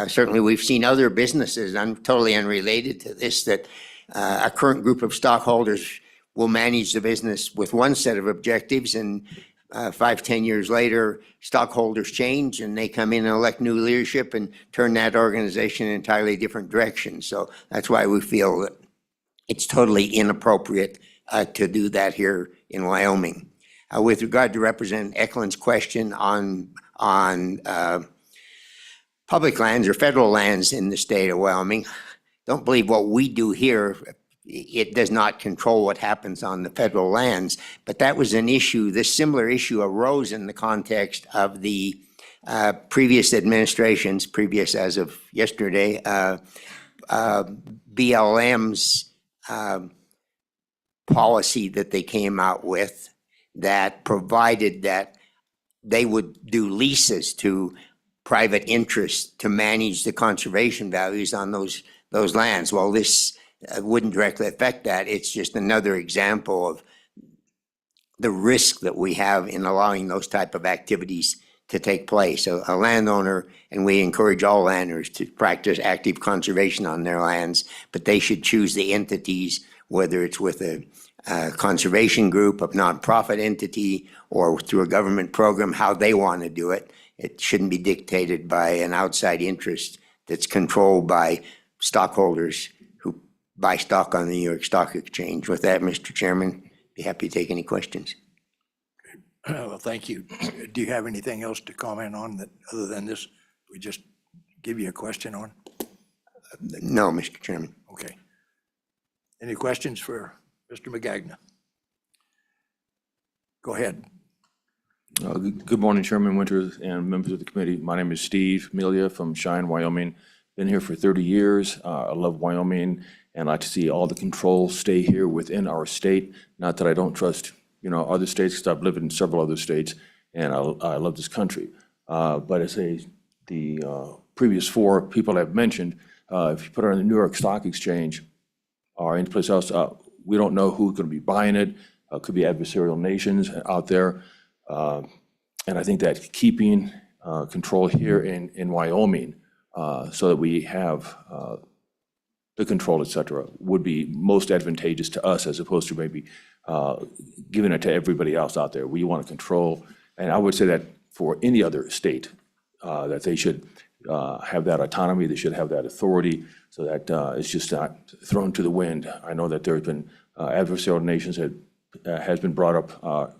certainly we've seen other businesses, totally unrelated to this, that a current group of stockholders will manage the business with one set of objectives, and 5-10 years later, stockholders change and they come in and elect new leadership and turn that organization in an entirely different direction. So that's why we feel that it's totally inappropriate to do that here in Wyoming. With regard to Representative Eklund's question on public lands or federal lands in the state of Wyoming, don't believe what we do here, it does not control what happens on the federal lands, but that was an issue. This similar issue arose in the context of the previous administrations, previous as of yesterday, BLM's policy that they came out with that provided that they would do leases to private interests to manage the conservation values on those lands. Well, this wouldn't directly affect that. It's just another example of the risk that we have in allowing those type of activities to take place. So a landowner, and we encourage all landowners to practice active conservation on their lands, but they should choose the entities, whether it's with a conservation group, a nonprofit entity, or through a government program, how they want to do it. It shouldn't be dictated by an outside interest that's controlled by stockholders who buy stock on the New York Stock Exchange. With that, Mr. Chairman, be happy to take any questions. Well, thank you. Do you have anything else to comment on that other than this? We just give you a question on? No, Mr. Chairman. Okay. Any questions for Mr. McGagnon? Go ahead. Good morning, Chairman Winters and members of the committee. My name is Steve Melia from Cheyenne, Wyoming. Been here for 30 years. I love Wyoming and like to see all the controls stay here within our state. Not that I don't trust, other states, because I've lived in several other states and I love this country. But as the previous four people have mentioned, if you put it on the New York Stock Exchange or any place else, we don't know who's going to be buying it. Could be adversarial nations out there. And I think that keeping control here in Wyoming so that we have the control, et cetera, would be most advantageous to us as opposed to maybe giving it to everybody else out there. We want to control, and I would say that for any other state, that they should have that autonomy, they should have that authority so that it's just not thrown to the wind. I know that there's been adversarial nations that has been brought up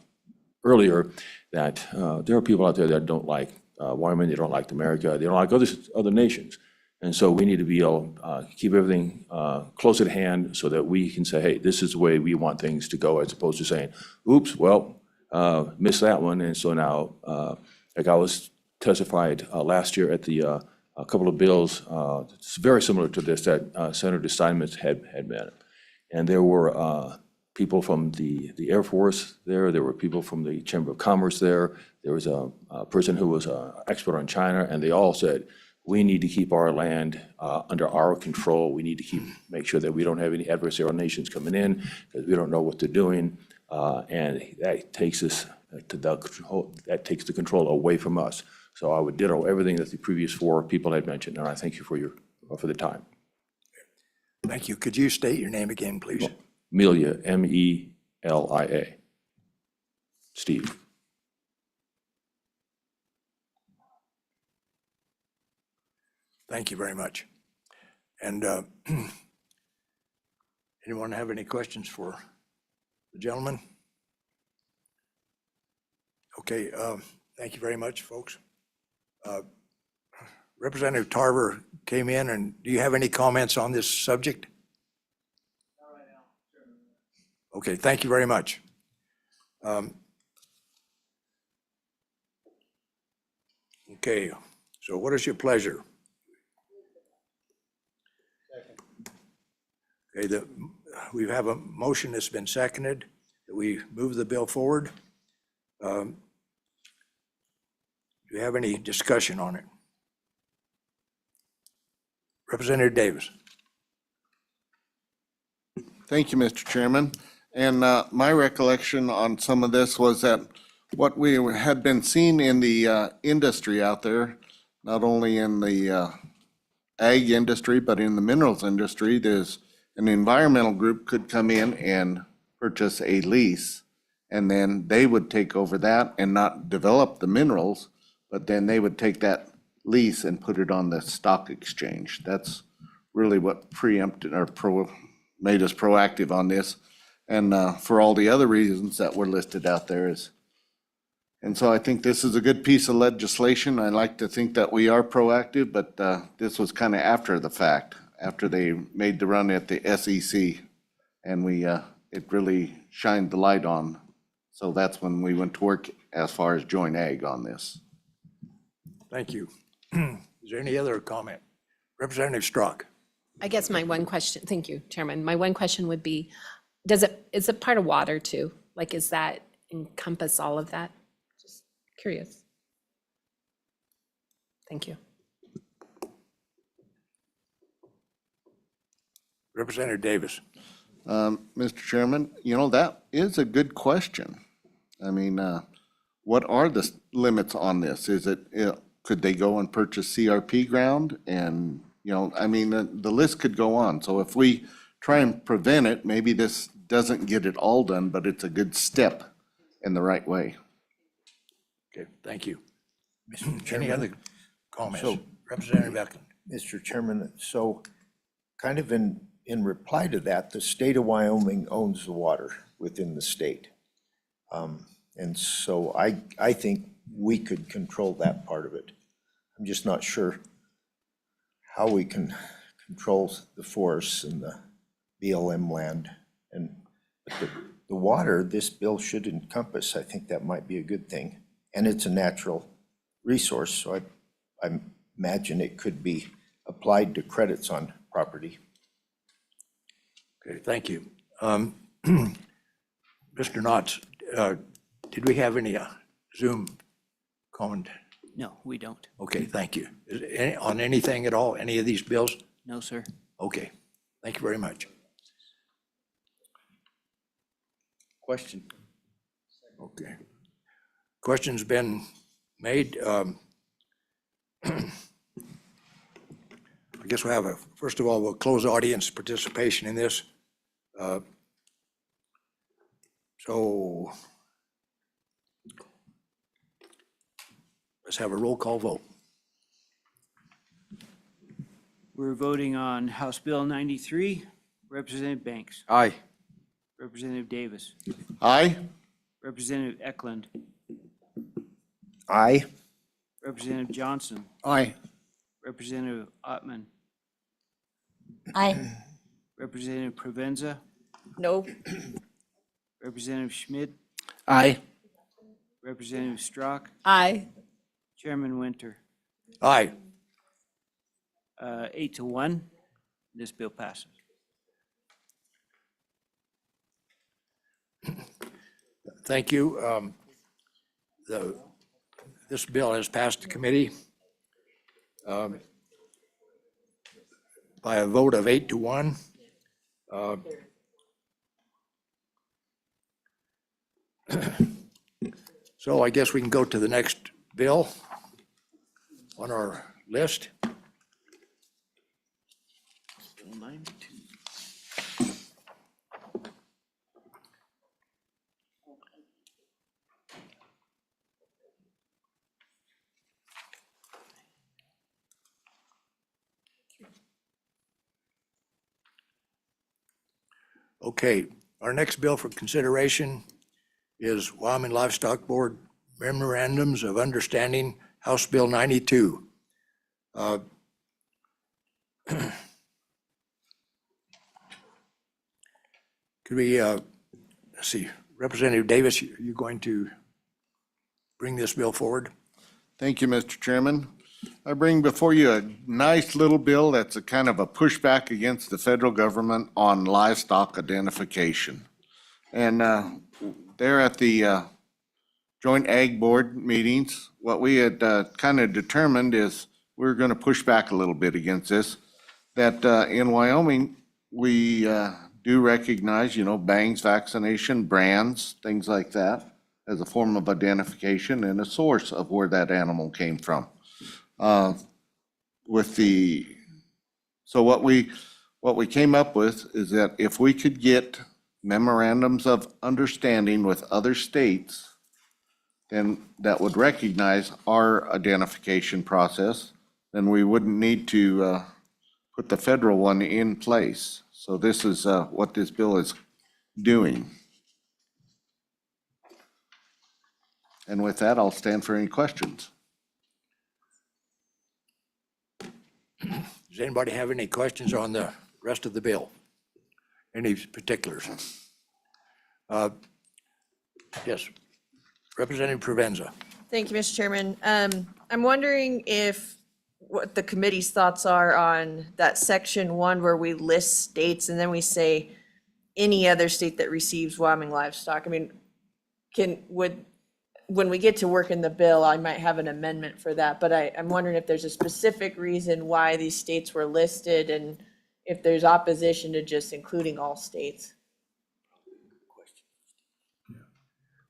earlier, that there are people out there that don't like Wyoming, they don't like America, they don't like other nations. And so we need to be able to keep everything close at hand so that we can say, hey, this is the way we want things to go, as opposed to saying, oops, well, missed that one. And so now, like I was testified last year at the a couple of bills, it's very similar to this, that Senator Steinmetz had been. And there were people from the Air Force there. There were people from the Chamber of Commerce there. There was a person who was an expert on China, and they all said, we need to keep our land under our control. We need to make sure that we don't have any adversarial nations coming in because we don't know what they're doing. And that takes us to that takes the control away from us. So I would ditto everything that the previous four people had mentioned, and I thank you for the time. Thank you. Could you state your name again, please? Melia, M-E-L-I-A. Steve. Thank you very much. And anyone have any questions for the gentleman? Okay, thank you very much, folks. Representative Tarver came in, and do you have any comments on this subject? Not right now. Okay, thank you very much. Okay, so what is your pleasure? Okay, we have a motion that's been seconded, that we move the bill forward. Do you have any discussion on it? Representative Davis. Thank you, Mr. Chairman. And my recollection on some of this was that what we had been seeing in the industry out there, not only in the ag industry, but in the minerals industry, there's an environmental group could come in and purchase a lease, and then they would take over that and not develop the minerals, but then they would take that lease and put it on the stock exchange. That's really what preempted or made us proactive on this. And for all the other reasons that were listed out there is. And so I think this is a good piece of legislation. I like to think that we are proactive, but this was kind of after the fact, after they made the run at the SEC. And it really shined the light on. So that's when we went to work as far as joint ag on this. Thank you. Is there any other comment? Representative Strzok. I guess my one question, thank you, Chairman. My one question would be, is it part of water too? Like, does that encompass all of that? Just curious. Thank you. Representative Davis. Mr. Chairman, that is a good question. I mean, what are the limits on this? Is it, could they go and purchase CRP ground? And, I mean, the list could go on. So if we try and prevent it, maybe this doesn't get it all done, but it's a good step in the right way. Okay, thank you. Any other comments? Representative Eklund. Mr. Chairman, so kind of in reply to that, the state of Wyoming owns the water within the state. And so I think we could control that part of it. I'm just not sure how we can control the forests and the BLM land. But the water, this bill should encompass. I think that might be a good thing. And it's a natural resource, so I imagine it could be applied to credits on property. Okay, thank you. Mr. Knotts, did we have any Zoom comment? No, we don't. Okay, thank you. On anything at all, any of these bills? No, sir. Okay, thank you very much. Question. Okay. Question's been made. I guess we'll have first of all, we'll close audience participation in this. So let's have a roll call vote. We're voting on House Bill 93. Representative Banks. Aye. Representative Davis. Aye. Representative Eklund. Aye. Representative Johnson. Aye. Representative Ottman. Aye. Representative Provenza. No. Representative Schmidt. Aye. Representative Strzok. Aye. Chairman Winter. Aye. 8-1. This bill passes. Thank you. This bill has passed the committee by a vote of 8-1. So I guess we can go to the next bill on our list. Bill 92. Okay, our next bill for consideration is Wyoming Livestock Board Memorandums of Understanding, House Bill 92. Could we, let's see, Representative Davis, you going to bring this bill forward? Thank you, Mr. Chairman. I bring before you a nice little bill that's a kind of a pushback against the federal government on livestock identification. And there at the Joint Ag Board meetings, what we had kind of determined is we're going to push back a little bit against this. That in Wyoming, we do recognize, bangs, vaccination, brands, things like that, as a form of identification and a source of where that animal came from. So what we came up with is that if we could get memorandums of understanding with other states, then that would recognize our identification process, then we wouldn't need to put the federal one in place. So this is what this bill is doing. And with that, I'll stand for any questions. Does anybody have any questions on the rest of the bill? Any particulars? Yes, Representative Provenza. Thank you, Mr. Chairman. I'm wondering what the committee's thoughts are on that section 1 where we list states and then we say any other state that receives Wyoming livestock. I mean, when we get to work in the bill, I might have an amendment for that, but I'm wondering if there's a specific reason why these states were listed and if there's opposition to just including all states.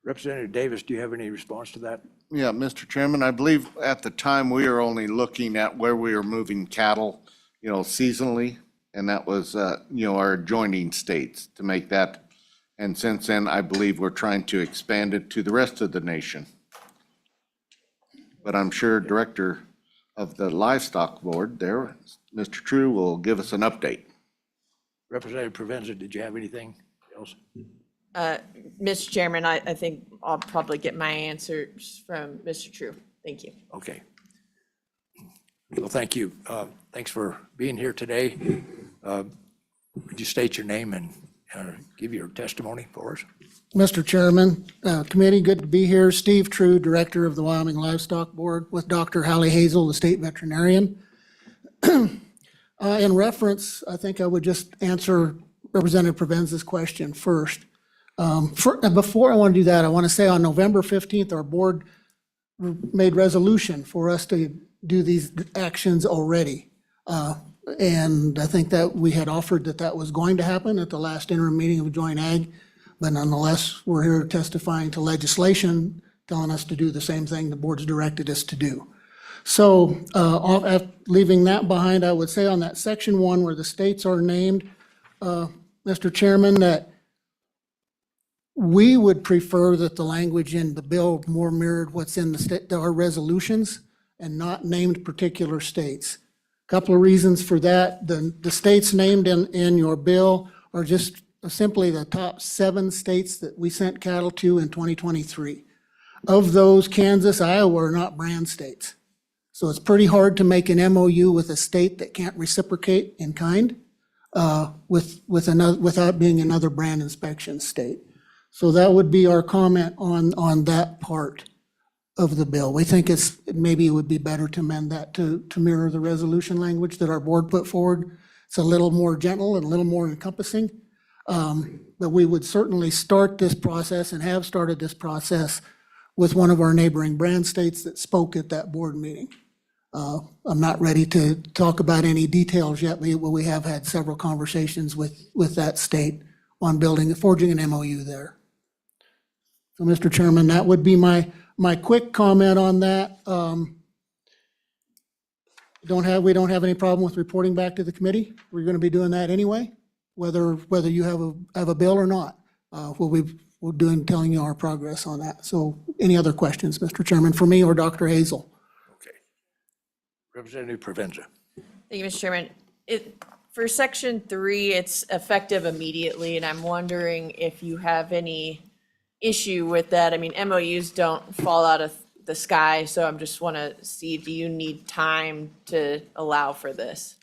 Representative Davis, do you have any response to that? Yeah, Mr. Chairman, I believe at the time we were only looking at where we were moving cattle, seasonally, and that was, our adjoining states to make that. And since then, I believe we're trying to expand it to the rest of the nation. But I'm sure Director of the Livestock Board there, Mr. True, will give us an update. Representative Provenza, did you have anything else? Mr. Chairman, I think I'll probably get my answers from Mr. True. Thank you. Okay. Well, thank you. Thanks for being here today. Would you state your name and give your testimony for us? Mr. Chairman, committee, good to be here. Steve True, Director of the Wyoming Livestock Board, with Dr. Hallie Hazel, the state veterinarian. In reference, I think I would just answer Representative Provenza's question first. Before I want to do that, I want to say on November 15th, our board made resolution for us to do these actions already. And I think that we had offered that was going to happen at the last interim meeting of Joint Ag, but nonetheless, we're here testifying to legislation telling us to do the same thing the board's directed us to do. So leaving that behind, I would say on that section 1 where the states are named, Mr. Chairman, that we would prefer that the language in the bill more mirrored what's in our resolutions and not named particular states. Couple of reasons for that. The states named in your bill are just simply the top 7 states that we sent cattle to in 2023. Of those, Kansas, Iowa are not brand states. So it's pretty hard to make an MOU with a state that can't reciprocate in kind without being another brand inspection state. So that would be our comment on that part of the bill. We think maybe it would be better to amend that to mirror the resolution language that our board put forward. It's a little more gentle and a little more encompassing. But we would certainly start this process and have started this process with one of our neighboring brand states that spoke at that board meeting. I'm not ready to talk about any details yet, but we have had several conversations with that state on forging an MOU there. So, Mr. Chairman, that would be my quick comment on that. We don't have any problem with reporting back to the committee. We're going to be doing that anyway, whether you have a bill or not. We're telling you our progress on that. So any other questions, Mr. Chairman, for me or Dr. Hazel? Okay. Representative Provenza. Thank you, Mr. Chairman. For section 3, it's effective immediately, and I'm wondering if you have any issue with that. I mean, MOUs don't fall out of the sky, so I'm just want to see, do you need time to allow for this?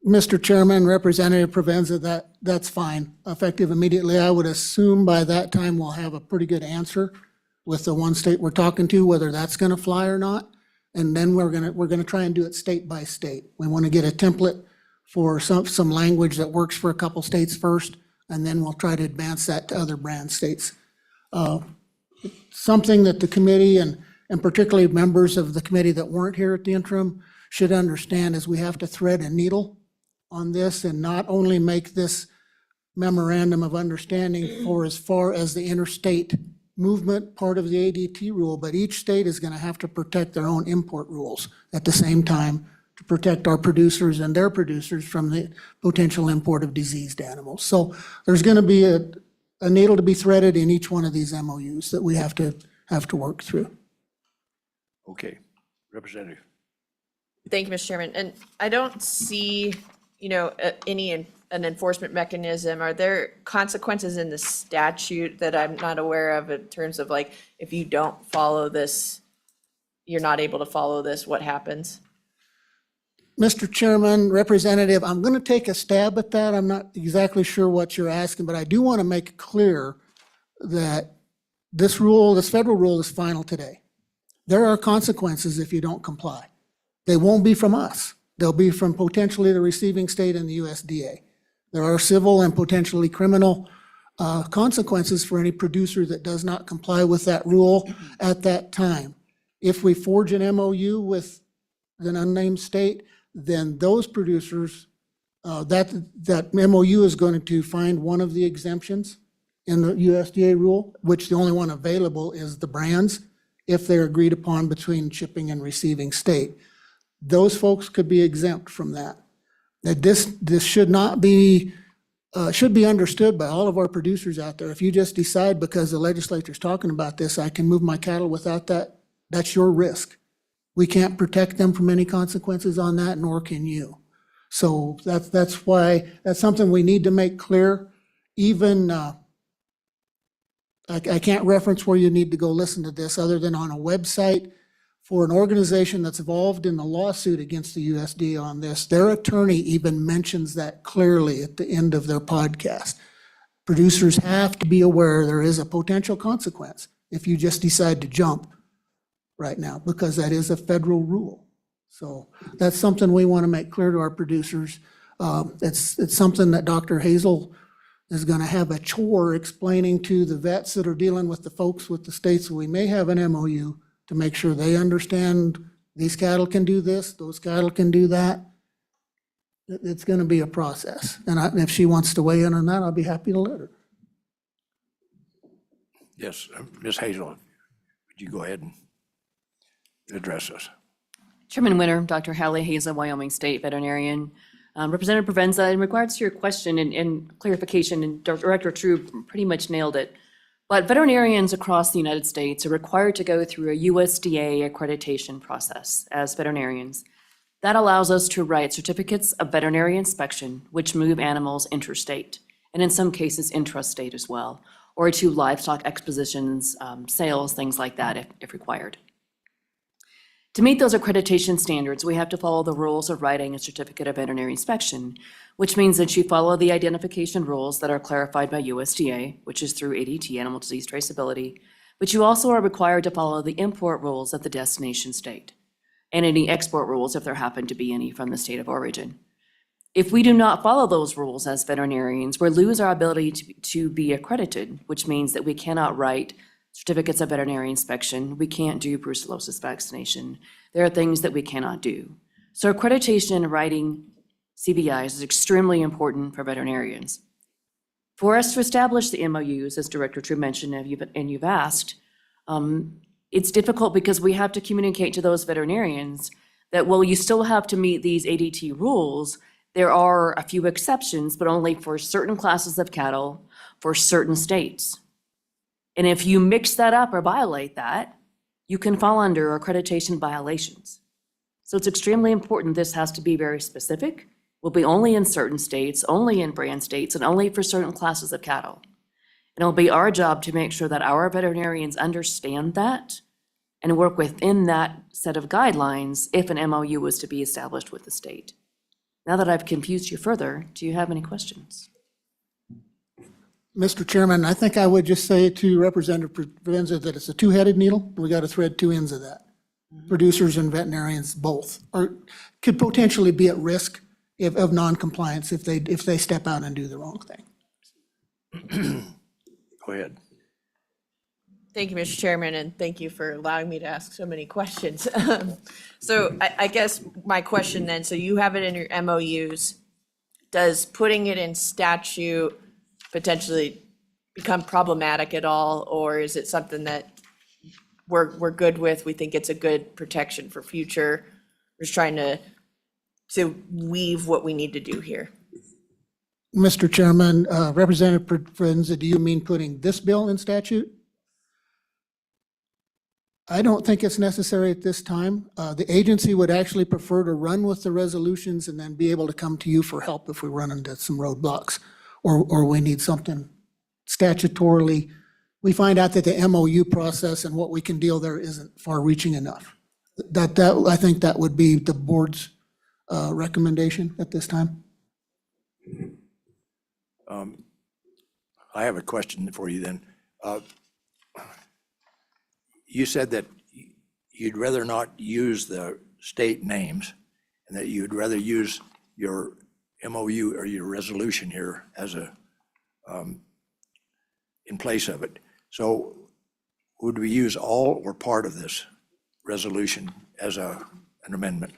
Mr. Chairman, Representative Provenza, that's fine. Effective immediately. I would assume by that time we'll have a pretty good answer with the one state we're talking to, whether that's going to fly or not. And then we're going to try and do it state by state. We want to get a template for some language that works for a couple states first, and then we'll try to advance that to other brand states. Something that the committee and particularly members of the committee that weren't here at the interim should understand is we have to thread a needle on this and not only make this memorandum of understanding for as far as the interstate movement part of the ADT rule, but each state is going to have to protect their own import rules at the same time to protect our producers and their producers from the potential import of diseased animals. So there's going to be a needle to be threaded in each one of these MOUs that we have to work through. Okay, Representative. Thank you, Mr. Chairman. And I don't see, an enforcement mechanism. Are there consequences in the statute that I'm not aware of in terms of like, if you don't follow this, you're not able to follow this, what happens? Mr. Chairman, Representative, I'm going to take a stab at that. I'm not exactly sure what you're asking, but I do want to make it clear that this federal rule is final today. There are consequences if you don't comply. They won't be from us. They'll be from potentially the receiving state and the USDA. There are civil and potentially criminal consequences for any producer that does not comply with that rule at that time. If we forge an MOU with an unnamed state, then those producers, that MOU is going to find one of the exemptions in the USDA rule, which the only one available is the brands, if they're agreed upon between shipping and receiving state. Those folks could be exempt from that. That this should not be, should be understood by all of our producers out there. If you just decide because the legislature's talking about this, I can move my cattle without that, that's your risk. We can't protect them from any consequences on that, nor can you. So that's why, that's something we need to make clear. Even, I can't reference where you need to go listen to this other than on a website for an organization that's involved in the lawsuit against the USDA on this. Their attorney even mentions that clearly at the end of their podcast. Producers have to be aware there is a potential consequence if you just decide to jump right now, because that is a federal rule. So that's something we want to make clear to our producers. It's something that Dr. Hazel is going to have a chore explaining to the vets that are dealing with the folks with the states. We may have an MOU to make sure they understand these cattle can do this, those cattle can do that. It's going to be a process. And if she wants to weigh in on that, I'll be happy to let her. Yes, Ms. Hazel, would you go ahead and address us? Chairman Winter, Dr. Hallie Hazel, Wyoming State Veterinarian. Representative Provenza, in regards to your question and clarification, and Director True pretty much nailed it. But veterinarians across the United States are required to go through a USDA accreditation process as veterinarians. That allows us to write certificates of veterinary inspection, which move animals interstate, and in some cases intrastate as well, or to livestock expositions, sales, things like that if required. To meet those accreditation standards, we have to follow the rules of writing a certificate of veterinary inspection, which means that you follow the identification rules that are clarified by USDA, which is through ADT, Animal Disease Traceability, but you also are required to follow the import rules of the destination state, and any export rules if there happen to be any from the state of origin. If we do not follow those rules as veterinarians, we lose our ability to be accredited, which means that we cannot write certificates of veterinary inspection. We can't do brucellosis vaccination. There are things that we cannot do. So accreditation and writing CVIs is extremely important for veterinarians. For us to establish the MOUs, as Director True mentioned, and you've asked, it's difficult because we have to communicate to those veterinarians that, well, you still have to meet these ADT rules. There are a few exceptions, but only for certain classes of cattle for certain states. And if you mix that up or violate that, you can fall under accreditation violations. So it's extremely important this has to be very specific, will be only in certain states, only in brand states, and only for certain classes of cattle. And it'll be our job to make sure that our veterinarians understand that and work within that set of guidelines if an MOU was to be established with the state. Now that I've confused you further, do you have any questions? Mr. Chairman, I think I would just say to Representative Provenza that it's a two-headed needle. We got to thread two ends of that. Producers and veterinarians both could potentially be at risk of non-compliance if they step out and do the wrong thing. Go ahead. Thank you, Mr. Chairman, and thank you for allowing me to ask so many questions. So I guess my question then, so you have it in your MOUs. Does putting it in statute potentially become problematic at all? Or is it something that we're good with? We think it's a good protection for future? We're just trying to weave what we need to do here. Mr. Chairman, Representative Provenza, do you mean putting this bill in statute? I don't think it's necessary at this time. The agency would actually prefer to run with the resolutions and then be able to come to you for help if we run into some roadblocks or we need something statutorily. We find out that the MOU process and what we can deal there isn't far-reaching enough. I think that would be the board's recommendation at this time. I have a question for you then. You said that you'd rather not use the state names and that you'd rather use your MOU or your resolution here as in place of it. So would we use all or part of this resolution as an amendment?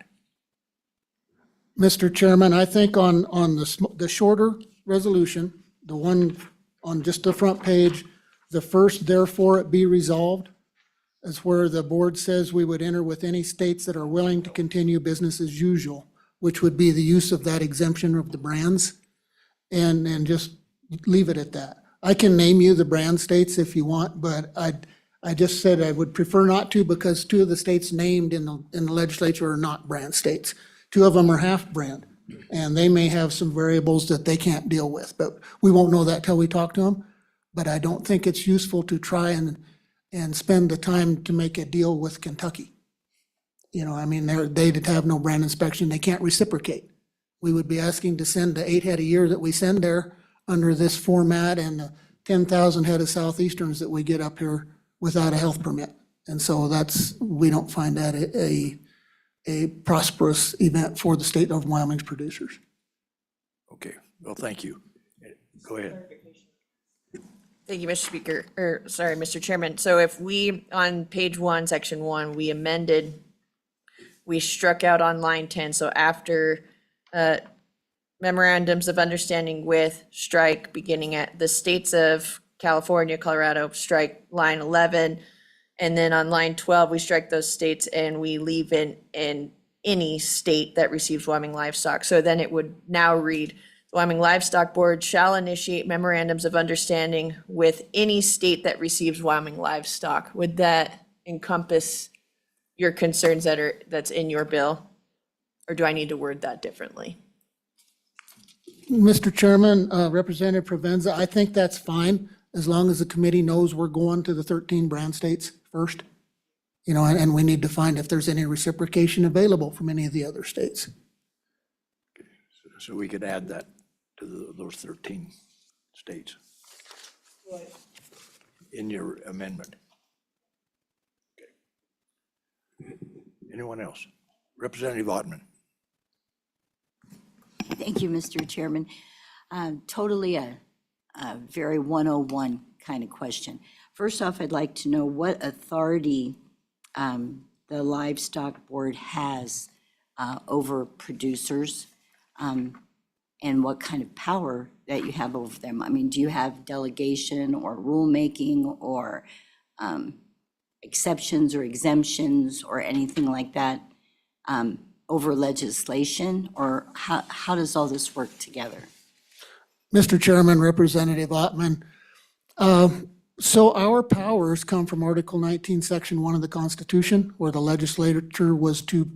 Mr. Chairman, I think on the shorter resolution, the one on just the front page, the first, therefore it be resolved, is where the board says we would enter with any states that are willing to continue business as usual, which would be the use of that exemption of the brands, and just leave it at that. I can name you the brand states if you want, but I just said I would prefer not to because two of the states named in the legislature are not brand states. Two of them are half brand, and they may have some variables that they can't deal with, but we won't know that till we talk to them. But I don't think it's useful to try and spend the time to make a deal with Kentucky. You know, I mean, they'd have no brand inspection, they can't reciprocate. We would be asking to send the 8 head a year that we send there under this format and the 10,000 head of Southeasterns that we get up here without a health permit. And so we don't find that a prosperous event for the state of Wyoming's producers. Okay, well, thank you. Go ahead. Thank you, Mr. Chairman. So if we, on page 1, section 1, we struck out on line 10, so after memorandums of understanding with strike beginning at the states of California, Colorado, strike line 11. And then on line 12, we strike those states and we leave in any state that receives Wyoming livestock. So then it would now read, the Wyoming Livestock Board shall initiate memorandums of understanding with any state that receives Wyoming livestock. Would that encompass your concerns that's in your bill? Or do I need to word that differently? Mr. Chairman, Representative Provenza, I think that's fine as long as the committee knows we're going to the 13 brand states first. You know, and we need to find if there's any reciprocation available from any of the other states. So we could add that to those 13 states in your amendment. Okay. Anyone else? Representative Ottman. Thank you, Mr. Chairman. Totally a very 101 kind of question. First off, I'd like to know what authority the Livestock Board has over producers, and what kind of power that you have over them. I mean, do you have delegation or rulemaking or exceptions or exemptions or anything like that over legislation, or how does all this work together? Mr. Chairman, Representative Ottman, so our powers come from Article 19, Section 1 of the Constitution, where the legislature was to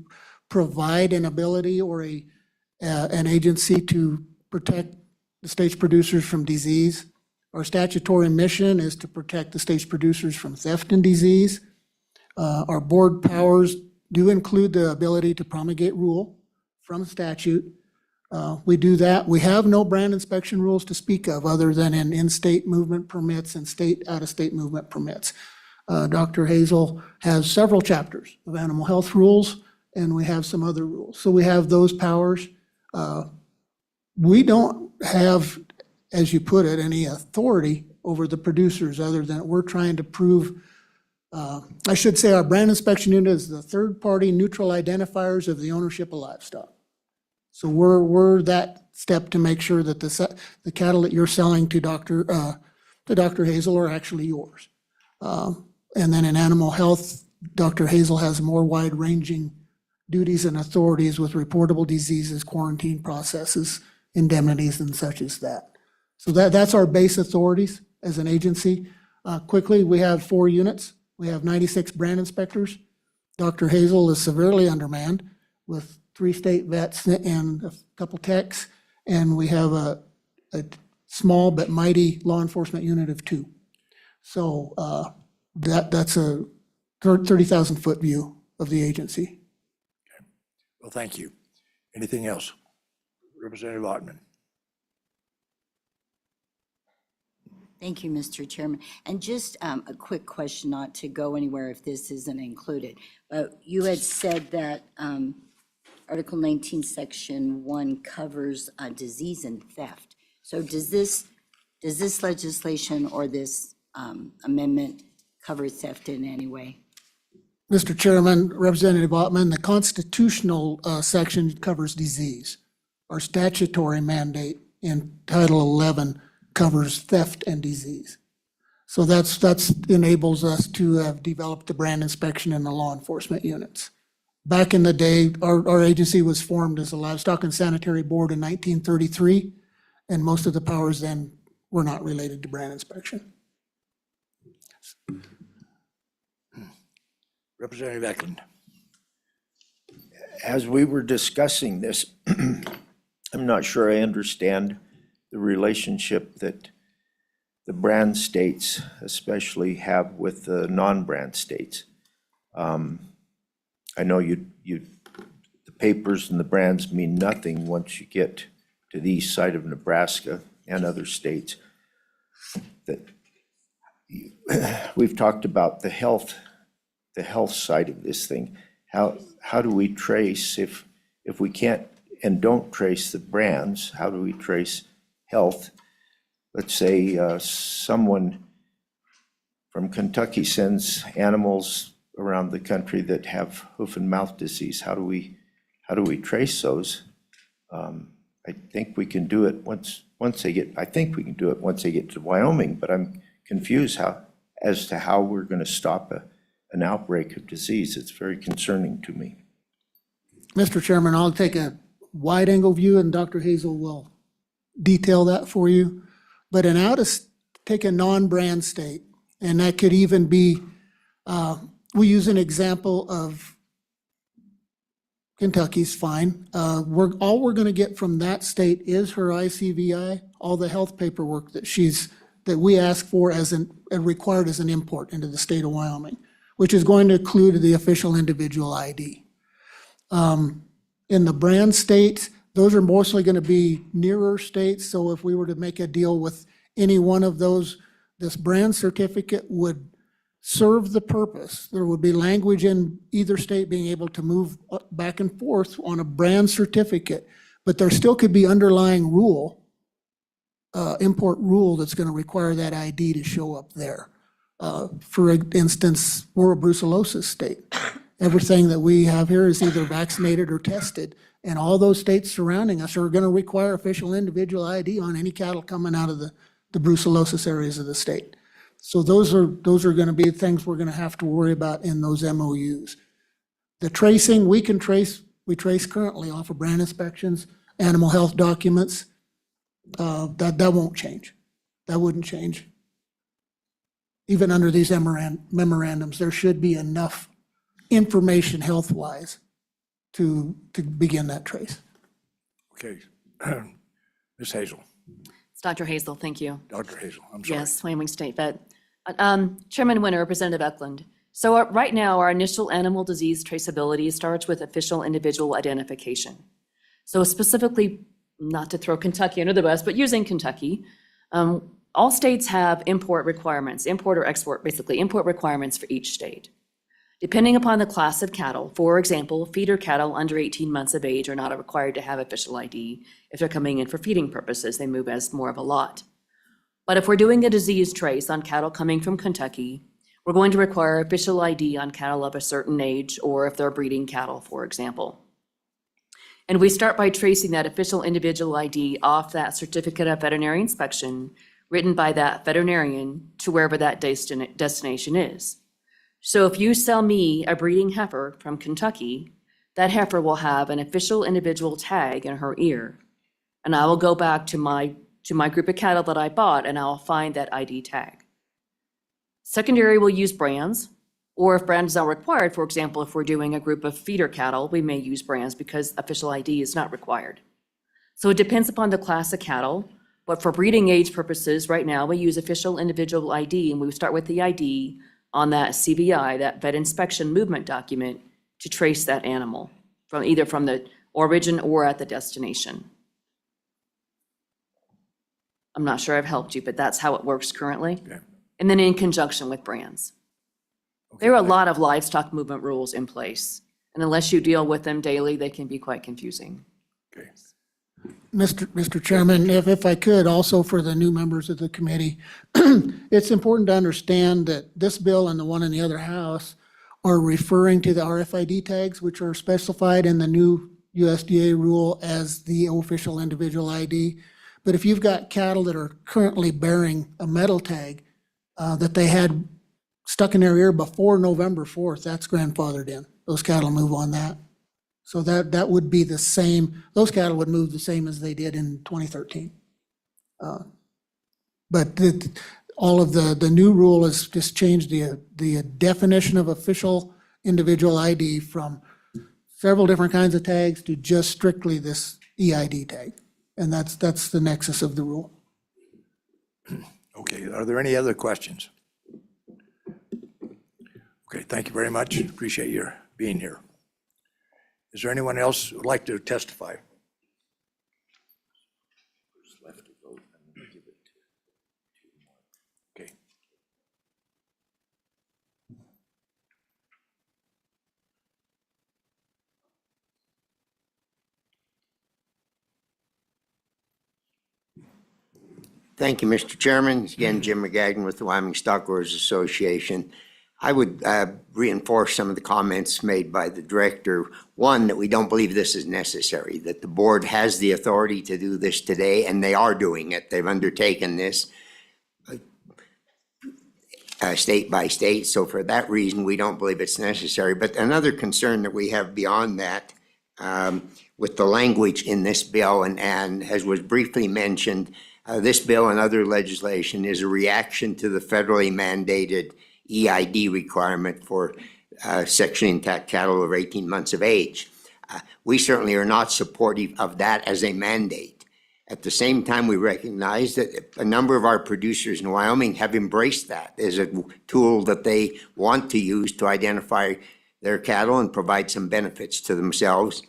provide an ability or an agency to protect the state's producers from disease. Our statutory mission is to protect the state's producers from theft and disease. Our board powers do include the ability to promulgate rule from statute. We do that. We have no brand inspection rules to speak of other than in-state movement permits and out-of-state movement permits. Dr. Hazel has several chapters of animal health rules, and we have some other rules. So we have those powers. We don't have, as you put it, any authority over the producers other than we're trying to prove, I should say our brand inspection unit is the third-party neutral identifiers of the ownership of livestock. So we're that step to make sure that the cattle that you're selling to Dr. Hazel are actually yours. And then in animal health, Dr. Hazel has more wide-ranging duties and authorities with reportable diseases, quarantine processes, indemnities, and such as that. So that's our base authorities as an agency. Quickly, we have 4 units. We have 96 brand inspectors. Dr. Hazel is severely undermanned with 3 state vets and a couple techs, and we have a small but mighty law enforcement unit of 2. So that's a 30,000-foot view of the agency. Well, thank you. Anything else? Representative Ottman. Thank you, Mr. Chairman. And just a quick question, not to go anywhere if this isn't included. But you had said that Article 19, Section 1 covers disease and theft. So does this legislation or this amendment cover theft in any way? Mr. Chairman, Representative Ottman, the constitutional section covers disease. Our statutory mandate in Title 11 covers theft and disease. So that's enables us to have developed the brand inspection in the law enforcement units. Back in the day, our agency was formed as a Livestock and Sanitary Board in 1933, and most of the powers then were not related to brand inspection. Representative Eklund. As we were discussing this, I'm not sure I understand the relationship that the brand states especially have with the non-brand states. I know the papers and the brands mean nothing once you get to the east side of Nebraska and other states. We've talked about the health side of this thing. How do we trace, if we can't and don't trace the brands, how do we trace health? Let's say someone from Kentucky sends animals around the country that have hoof and mouth disease. How do we trace those? I think we can do it once they get, I think we can do it once they get to Wyoming, but I'm confused as to how we're going to stop an outbreak of disease. It's very concerning to me. Mr. Chairman, I'll take a wide-angle view, and Dr. Hazel will detail that for you. But take a non-brand state, and that could even be, we use an example of Kentucky's fine. All we're going to get from that state is her ICVI, all the health paperwork that we ask for required as an import into the state of Wyoming, which is going to include the official individual ID. In the brand states, those are mostly going to be nearer states. So if we were to make a deal with any one of those, this brand certificate would serve the purpose. There would be language in either state being able to move back and forth on a brand certificate, But there still could be underlying rule, import rule that's going to require that ID to show up there. For instance, we're a brucellosis state. Everything that we have here is either vaccinated or tested, and all those states surrounding us are going to require official individual ID on any cattle coming out of the brucellosis areas of the state. So those are going to be things we're going to have to worry about in those MOUs. The tracing, we trace currently off of brand inspections, animal health documents. That won't change. That wouldn't change. Even under these memorandums, there should be enough information health-wise to begin that trace. Okay. Ms. Hazel. It's Dr. Hazel, thank you. Dr. Hazel, I'm sorry. Yes, Wyoming State Vet. Chairman Winter, Representative Eklund. So right now, our initial animal disease traceability starts with official individual identification. So specifically, not to throw Kentucky under the bus, but using Kentucky, all states have import requirements, import or export, basically import requirements for each state. Depending upon the class of cattle, for example, feeder cattle under 18 months of age are not required to have official ID. If they're coming in for feeding purposes, they move as more of a lot. But if we're doing a disease trace on cattle coming from Kentucky, we're going to require official ID on cattle of a certain age, or if they're breeding cattle, for example. And we start by tracing that official individual ID off that certificate of veterinary inspection written by that veterinarian to wherever that destination is. So if you sell me a breeding heifer from Kentucky, that heifer will have an official individual tag in her ear. And I will go back to my group of cattle that I bought and I'll find that ID tag. Secondary will use brands, or if brands are required, for example, if we're doing a group of feeder cattle, we may use brands because official ID is not required. So it depends upon the class of cattle, but for breeding age purposes, right now, we use official individual ID, and we start with the ID on that CVI, that vet inspection movement document, to trace that animal from either from the origin or at the destination. I'm not sure I've helped you, but that's how it works currently. Okay. And then in conjunction with brands. There are a lot of livestock movement rules in place, and unless you deal with them daily, they can be quite confusing. Okay. Mr. Chairman, if I could, also for the new members of the committee, it's important to understand that this bill and the one in the other house are referring to the RFID tags, which are specified in the new USDA rule as the official individual ID. But if you've got cattle that are currently bearing a metal tag that they had stuck in their ear before November 4th, that's grandfathered in. Those cattle move on that. So that would be the same, those cattle would move the same as they did in 2013. But all of the new rule is just changed the definition of official individual ID from several different kinds of tags to just strictly this EID tag. And that's the nexus of the rule. Okay, are there any other questions? Okay, thank you very much. Appreciate your being here. Is there anyone else who would like to testify? Okay. Thank you, Mr. Chairman. Again, Jim McGagnon with the Wyoming Stockgrowers Association. I would reinforce some of the comments made by the director. One, that we don't believe this is necessary, that the board has the authority to do this today, and they are doing it. They've undertaken this state by state. So for that reason, we don't believe it's necessary. But another concern that we have beyond that with the language in this bill, and as was briefly mentioned, this bill and other legislation is a reaction to the federally mandated EID requirement for sexually intact cattle over 18 months of age. We certainly are not supportive of that as a mandate. At the same time, we recognize that a number of our producers in Wyoming have embraced that as a tool that they want to use to identify their cattle and provide some benefits to themselves.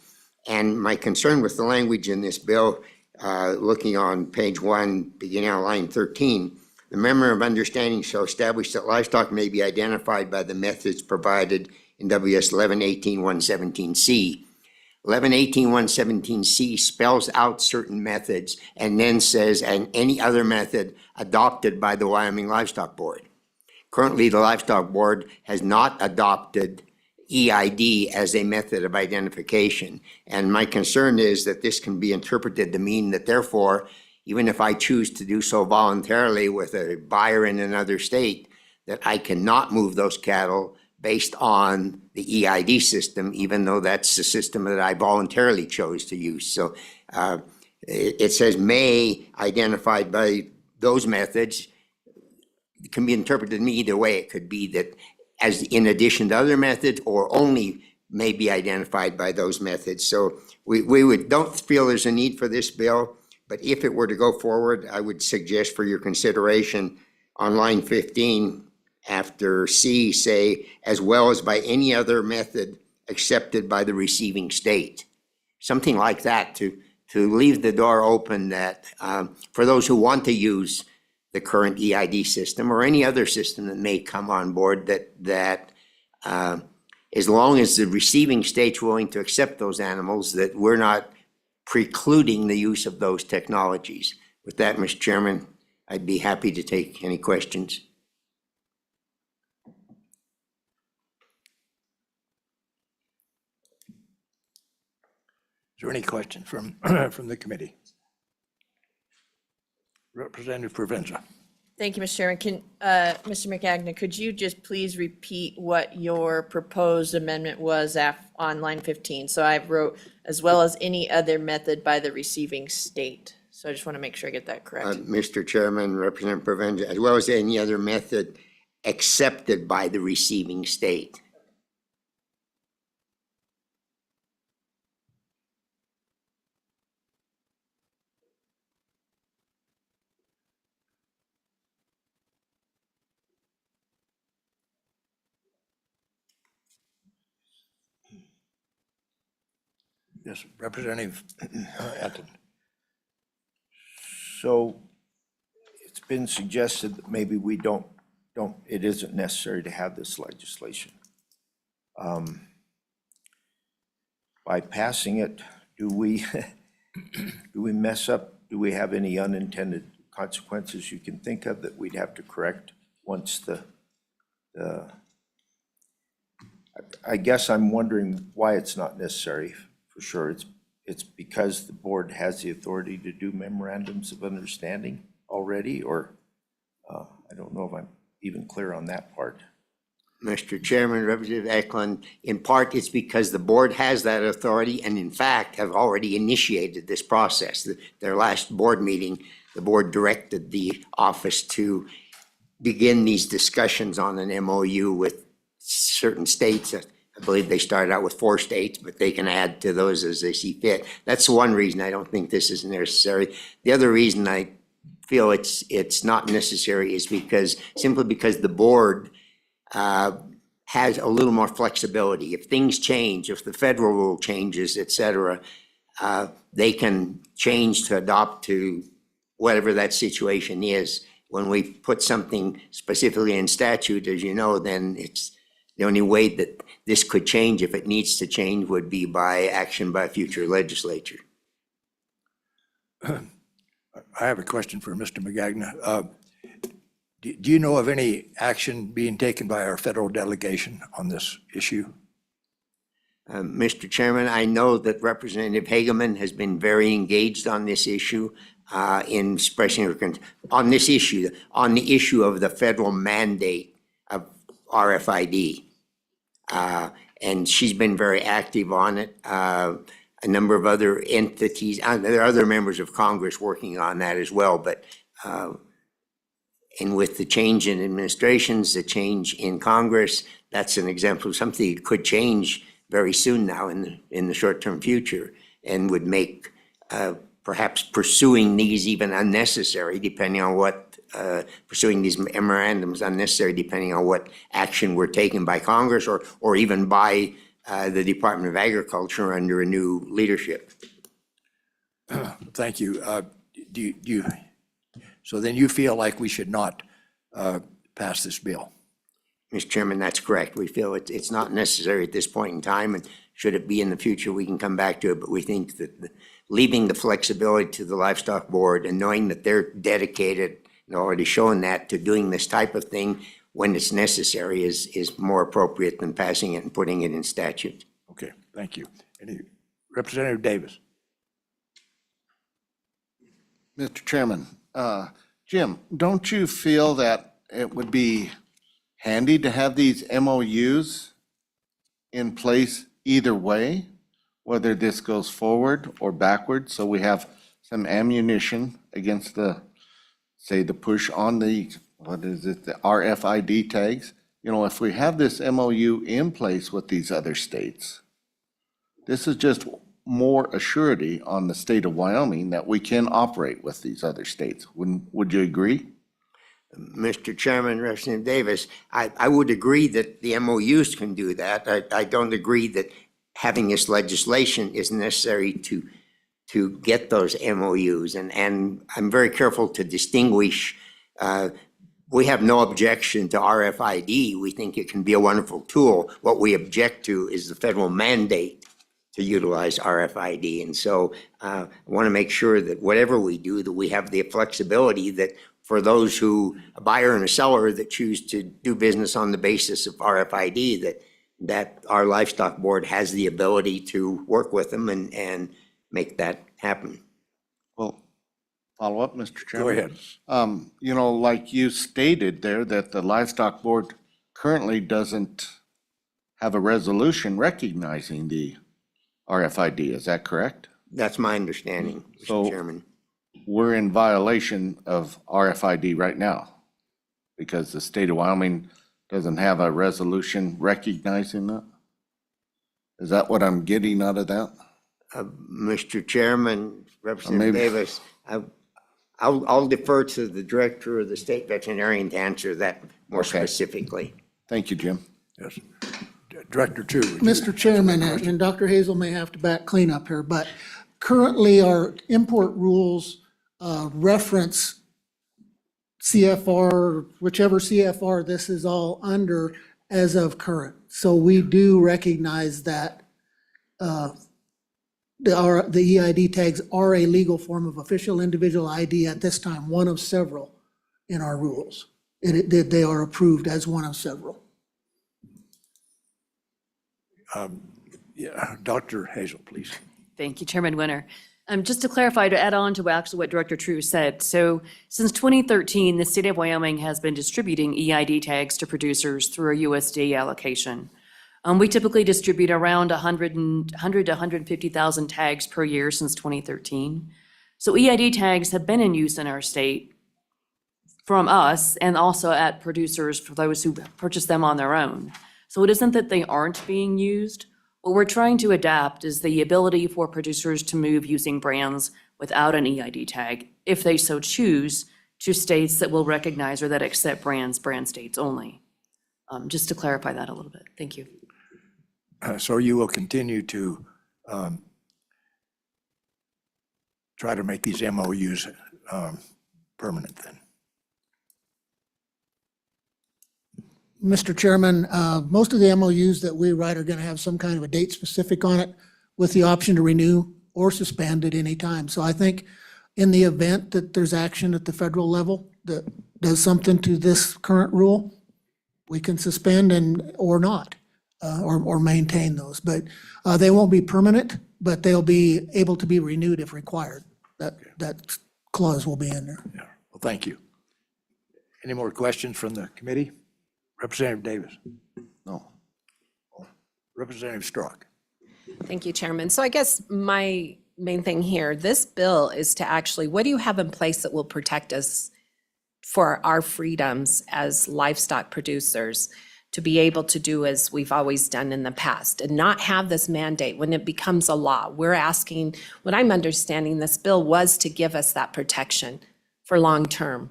And my concern with the language in this bill, looking on page 1, beginning on line 13, the memorandum of understanding shall establish that livestock may be identified by the methods provided in WS 11-18-117C. 1118-117C spells out certain methods and then says, and any other method adopted by the Wyoming Livestock Board. Currently, the Livestock Board has not adopted EID as a method of identification. And my concern is that this can be interpreted to mean that therefore, even if I choose to do so voluntarily with a buyer in another state, that I cannot move those cattle based on the EID system, even though that's the system that I voluntarily chose to use. So it says may identified by those methods. It can be interpreted in either way. It could be that as in addition to other methods, or only may be identified by those methods. So we don't feel there's a need for this bill, but if it were to go forward, I would suggest for your consideration on line 15, after C, say, as well as by any other method accepted by the receiving state. Something like that to leave the door open that for those who want to use the current EID system or any other system that may come on board, that as long as the receiving state's willing to accept those animals, that we're not precluding the use of those technologies. With that, Mr. Chairman, I'd be happy to take any questions. Is there any questions from, from the committee? Representative Provenza. Thank you, Mr. Chairman. Can, Mr. McAgna, could you just please repeat what your proposed amendment was on line 15? So I wrote, as well as any other method by the receiving state. So I just want to make sure I get that correct. Mr. Chairman, Representative Provenza, as well as any other method accepted by the receiving state. Yes, Representative Etten. So it's been suggested that maybe we it isn't necessary to have this legislation. By passing it, do we mess up? Do we have any unintended consequences you can think of that we'd have to correct once I guess I'm wondering why it's not necessary. For sure, it's because the board has the authority to do memorandums of understanding already, or I don't know if I'm even clear on that part. Mr. Chairman, Representative Eklund, in part it's because the board has that authority and in fact have already initiated this process. Their last board meeting, the board directed the office to begin these discussions on an MOU with certain states. I believe they started out with 4 states, but they can add to those as they see fit. That's one reason I don't think this is necessary. The other reason I feel it's not necessary is simply because the board has a little more flexibility. If things change, if the federal rule changes, et cetera, they can change to adopt to whatever that situation is. When we put something specifically in statute, as you know, then it's the only way that this could change, if it needs to change, would be by action by a future legislature. I have a question for Mr. McAgna. Do you know of any action being taken by our federal delegation on this issue? Mr. Chairman, I know that Representative Hageman has been very engaged on this issue in expressing her on this issue, on the issue of the federal mandate of RFID. And she's been very active on it. A number of other entities, there are other members of Congress working on that as well, but and with the change in administrations, the change in Congress, that's an example of something that could change very soon now in the short-term future, and would make perhaps pursuing these even unnecessary, depending on what, pursuing these memorandums unnecessary, depending on what action were taken by Congress or even by the Department of Agriculture under a new leadership. Thank you. So then you feel like we should not pass this bill? Mr. Chairman, that's correct. We feel it's not necessary at this point in time, and should it be in the future, we can come back to it, but we think that leaving the flexibility to the Livestock Board and knowing that they're dedicated and already shown that to doing this type of thing when it's necessary is more appropriate than passing it and putting it in statute. Okay, thank you. Representative Davis. Mr. Chairman, Jim, don't you feel that it would be handy to have these MOUs in place either way, whether this goes forward or backward, so we have some ammunition against the, say, the push on the, what is it, the RFID tags? You know, if we have this MOU in place with these other states, this is just more assurity on the state of Wyoming that we can operate with these other states. Would you agree? Mr. Chairman, Representative Davis, I would agree that the MOUs can do that. I don't agree that having this legislation is necessary to get those MOUs. And I'm very careful to distinguish. We have no objection to RFID. We think it can be a wonderful tool. What we object to is the federal mandate to utilize RFID. And so I want to make sure that whatever we do, that we have the flexibility that for those who, a buyer and a seller that choose to do business on the basis of RFID, that our Livestock Board has the ability to work with them and make that happen. Well, follow up, Mr. Chairman? Go ahead. You know, like you stated there, that the Livestock Board currently doesn't have a resolution recognizing the RFID, is that correct? That's my understanding, Mr. Chairman. We're in violation of RFID right now because the state of Wyoming doesn't have a resolution recognizing that? Is that what I'm getting out of that? Mr. Chairman, Representative Davis, I'll defer to the Director of the State Veterinarian to answer that more specifically. Thank you, Jim. Yes. Director True. Mr. Chairman, and Dr. Hazel may have to back clean up here, but currently our import rules reference CFR, whichever CFR this is all under as of current. So we do recognize that the EID tags are a legal form of official individual ID at this time, one of several in our rules. They are approved as one of several. Yeah, Dr. Hazel, please. Thank you, Chairman Winter. Just to clarify, to add on to actually what Director True said, so since 2013, the state of Wyoming has been distributing EID tags to producers through a USDA allocation. We typically distribute around 100 to 150,000 tags per year since 2013. So EID tags have been in use in our state from us and also at producers for those who purchase them on their own. So it isn't that they aren't being used. What we're trying to adapt is the ability for producers to move using brands without an EID tag, if they so choose, to states that will recognize or that accept brand states only. Just to clarify that a little bit. Thank you. So you will continue to try to make these MOUs permanent then? Mr. Chairman, most of the MOUs that we write are going to have some kind of a date specific on it with the option to renew or suspend at any time. So I think in the event that there's action at the federal level that does something to this current rule, we can suspend or not, or maintain those. But they won't be permanent, but they'll be able to be renewed if required. That clause will be in there. Yeah. Well, thank you. Any more questions from the committee? Representative Davis? No. Representative Strzok? Thank you, Chairman. So I guess my main thing here, this bill is to actually, what do you have in place that will protect us for our freedoms as livestock producers to be able to do as we've always done in the past and not have this mandate when it becomes a law? We're asking, what I'm understanding, this bill was to give us that protection for long term,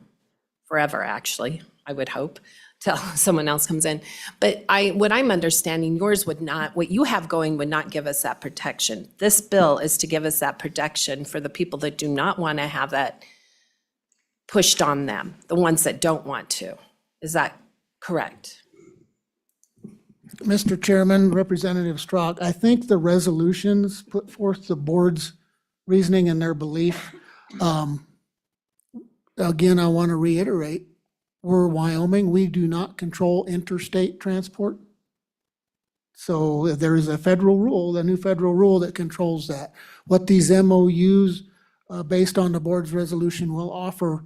forever, actually, I would hope, till someone else comes in. But what I'm understanding, yours would not, what you have going would not give us that protection. This bill is to give us that protection for the people that do not want to have that pushed on them, the ones that don't want to. Is that correct? Mr. Chairman, Representative Strauch, I think the resolutions put forth the board's reasoning and their belief. Again, I want to reiterate, we're Wyoming, we do not control interstate transport. So there is a federal rule, a new federal rule that controls that. What these MOUs, based on the board's resolution, will offer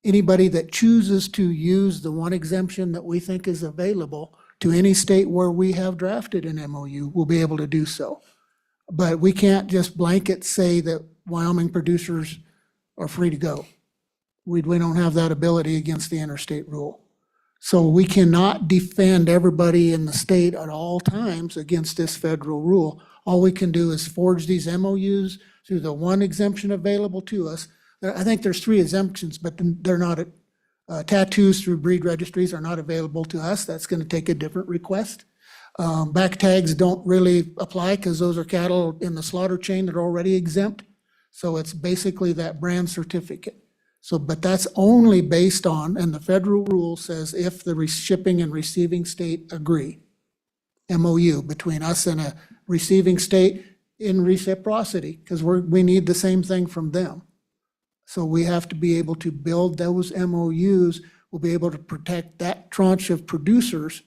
anybody that chooses to use the one exemption that we think is available to any state where we have drafted an MOU will be able to do so. But we can't just blanket say that Wyoming producers are free to go. We don't have that ability against the interstate rule. So we cannot defend everybody in the state at all times against this federal rule. All we can do is forge these MOUs through the one exemption available to us. I think there's 3 exemptions, but they're not, tattoos through breed registries are not available to us. That's going to take a different request. Back tags don't really apply because those are cattle in the slaughter chain that are already exempt. So it's basically that brand certificate. So, but that's only based on, and the federal rule says if the shipping and receiving state agree. MOU between us and a receiving state in reciprocity, because we need the same thing from them. So we have to be able to build those MOUs. We'll be able to protect that tranche of producers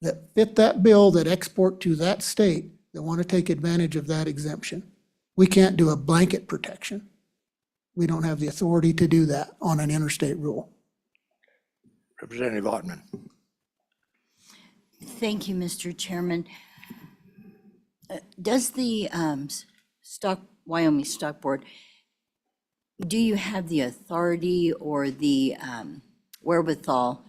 that fit that bill, that export to that state, that want to take advantage of that exemption. We can't do a blanket protection. We don't have the authority to do that on an interstate rule. Representative Ottman. Thank you, Mr. Chairman. Does the Wyoming Stock Board, do you have the authority or the wherewithal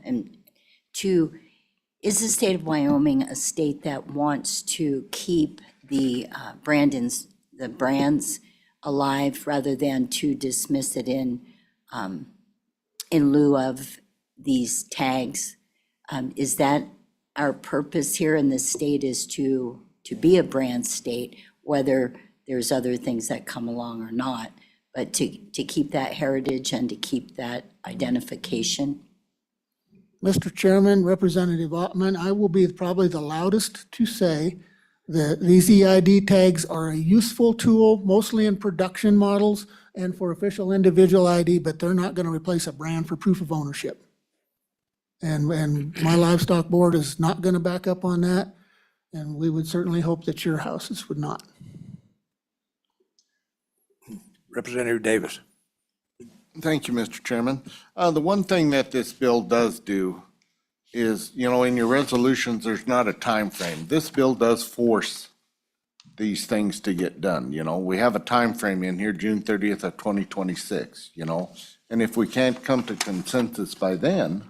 is the state of Wyoming a state that wants to keep the brands alive rather than to dismiss it in lieu of these tags? Is that our purpose here in the state, is to be a brand state, whether there's other things that come along or not, but to keep that heritage and to keep that identification? Mr. Chairman, Representative Ottman, I will be probably the loudest to say that these EID tags are a useful tool, mostly in production models and for official individual ID, but they're not going to replace a brand for proof of ownership. And my livestock board is not going to back up on that, and we would certainly hope that your houses would not. Representative Davis. Thank you, Mr. Chairman. The one thing that this bill does do is, in your resolutions, there's not a time frame. This bill does force these things to get done, We have a time frame in here, June 30th of 2026, And if we can't come to consensus by then,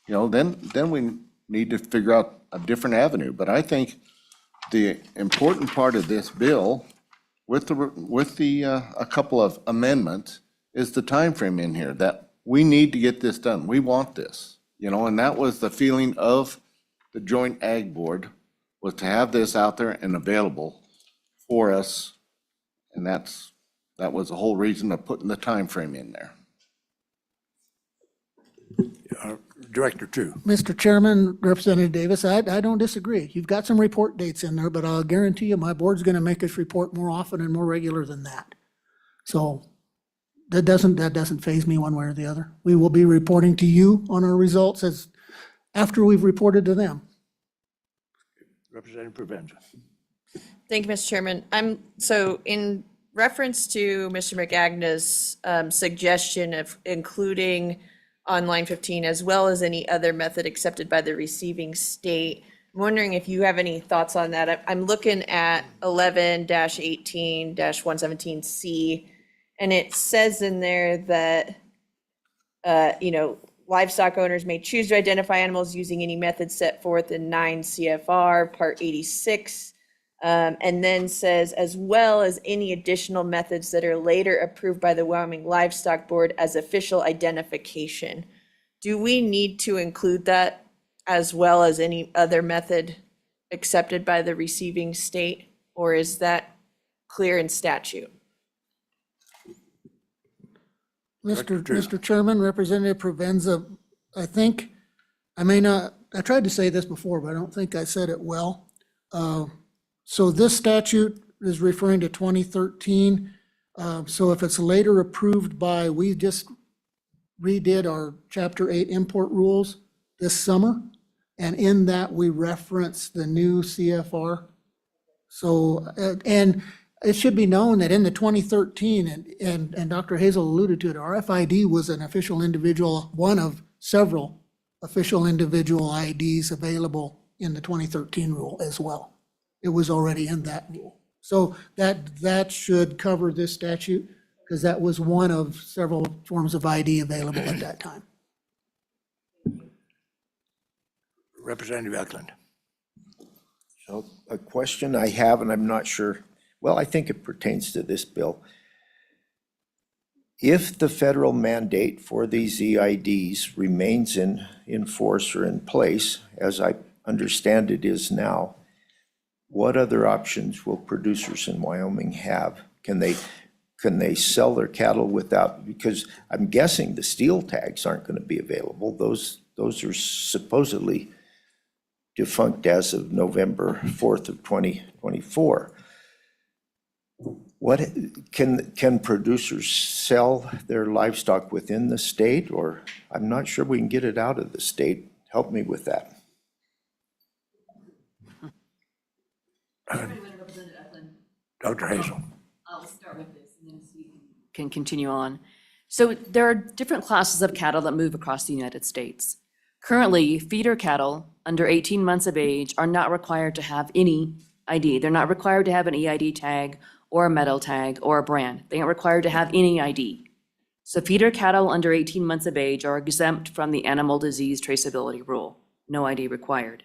then we need to figure out a different avenue. But I think the important part of this bill, with a couple of amendments, is the time frame in here, that we need to get this done. We want this, and that was the feeling of the Joint Ag Board, was to have this out there and available for us. And that was the whole reason of putting the time frame in there. Director True. Mr. Chairman, Representative Davis, I don't disagree. You've got some report dates in there, but I'll guarantee you my board's going to make us report more often and more regular than that. So that doesn't faze me one way or the other. We will be reporting to you on our results after we've reported to them. Representative Provenza. Thank you, Mr. Chairman. So in reference to Mr. McAgna's suggestion of including on line 15, as well as any other method accepted by the receiving state, I'm wondering if you have any thoughts on that. I'm looking at 11-18-117C, and it says in there that, livestock owners may choose to identify animals using any method set forth in 9 CFR Part 86, and then says, as well as any additional methods that are later approved by the Wyoming Livestock Board as official identification. Do we need to include that as well as any other method accepted by the receiving state, or is that clear in statute? Mr. Chairman, Representative Provenza, I think, I may not I tried to say this before, but I don't think I said it well. So this statute is referring to 2013. So if it's later approved by, we just redid our Chapter 8 import rules this summer. And in that, we reference the new CFR. So, and it should be known that in the 2013, and Dr. Hazel alluded to it, RFID was an official individual, one of several official individual IDs available in the 2013 rule as well. It was already in that rule. So that should cover this statute, because that was one of several forms of ID available at that time. Representative Eklund. So a question I have, and I'm not sure, well, I think it pertains to this bill. If the federal mandate for these EIDs remains in force or in place, as I understand it is now, what other options will producers in Wyoming have? Can they sell their cattle without, because I'm guessing the steel tags aren't going to be available. Those are supposedly defunct as of November 4th of 2024. What can producers sell their livestock within the state, or I'm not sure we can get it out of the state? Help me with that. Dr. Hazel. I'll start with this and then Steve can continue on. So there are different classes of cattle that move across the United States. Currently, feeder cattle under 18 months of age are not required to have any ID. They're not required to have an EID tag or a metal tag or a brand. They aren't required to have any ID. So feeder cattle under 18 months of age are exempt from the animal disease traceability rule. No ID required.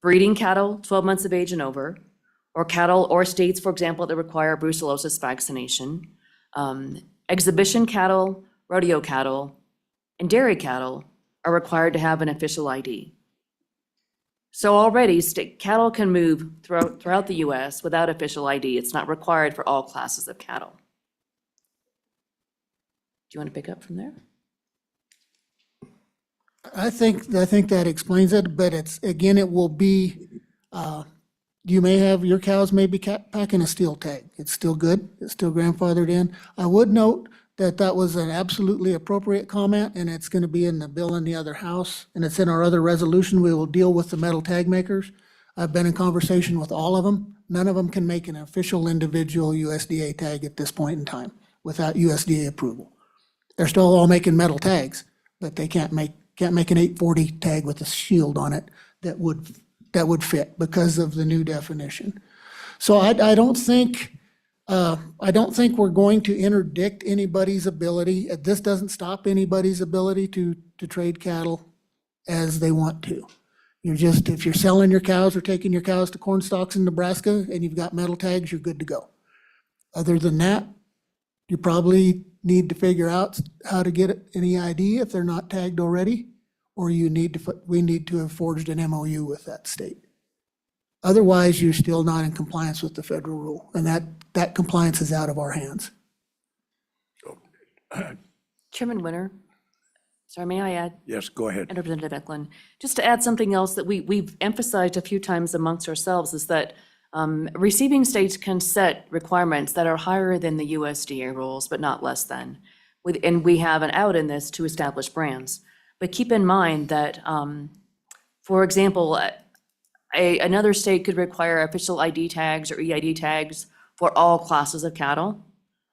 Breeding cattle, 12 months of age and over, or cattle or states, for example, that require brucellosis vaccination, exhibition cattle, rodeo cattle, and dairy cattle are required to have an official ID. So already, cattle can move throughout the U.S. without official ID. It's not required for all classes of cattle. Do you want to pick up from there? I think that explains it, but again, it will be, you may have, your cows may be packing a steel tag. It's still good. It's still grandfathered in. I would note that was an absolutely appropriate comment, and it's going to be in the bill in the other house, and it's in our other resolution. We will deal with the metal tag makers. I've been in conversation with all of them. None of them can make an official individual USDA tag at this point in time without USDA approval. They're still all making metal tags, but they can't make an 840 tag with a shield on it that would fit because of the new definition. So I don't think we're going to interdict anybody's ability. This doesn't stop anybody's ability to trade cattle as they want to. If you're selling your cows or taking your cows to corn stalks in Nebraska and you've got metal tags, you're good to go. Other than that, you probably need to figure out how to get an EID if they're not tagged already, or we need to have forged an MOU with that state. Otherwise, you're still not in compliance with the federal rule, and that compliance is out of our hands. Chairman Winter, sorry, may I add? Yes, go ahead. And Representative Eklund, just to add something else that we've emphasized a few times amongst ourselves is that receiving states can set requirements that are higher than the USDA rules, but not less than. And we have an out in this to establish brands. But keep in mind that, for example, another state could require official ID tags or EID tags for all classes of cattle.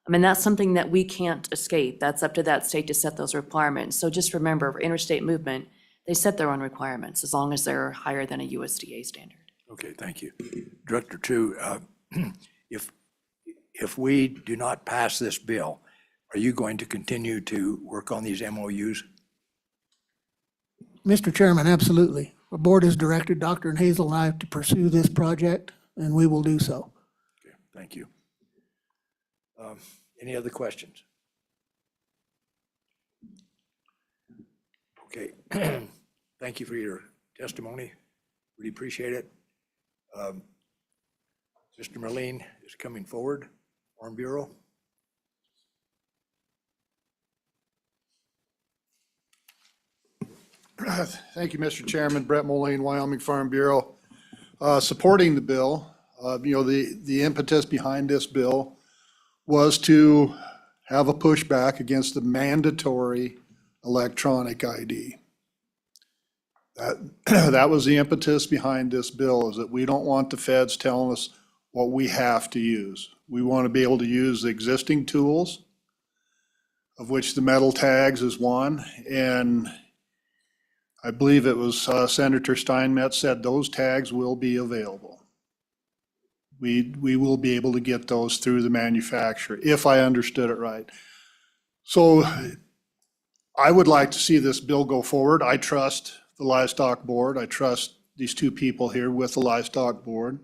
I mean, that's something that we can't escape. That's up to that state to set those requirements. So just remember, for interstate movement, they set their own requirements as long as they're higher than a USDA standard. Okay, thank you. Director True, if we do not pass this bill, are you going to continue to work on these MOUs? Mr. Chairman, absolutely. Our board has directed Dr. Hazel and I to pursue this project, and we will do so. Okay, thank you. Any other questions? Okay, thank you for your testimony. Really appreciate it. Mr. Merlin is coming forward, Farm Bureau. Thank you, Mr. Chairman. Brett Moline, Wyoming Farm Bureau. Supporting the bill, the impetus behind this bill was to have a pushback against the mandatory electronic ID. That was the impetus behind this bill, is that we don't want the feds telling us what we have to use. We want to be able to use the existing tools, of which the metal tags is one. And I believe it was Senator Steinmetz said those tags will be available. We will be able to get those through the manufacturer, if I understood it right. So I would like to see this bill go forward. I trust the Livestock Board. I trust these two people here with the Livestock Board.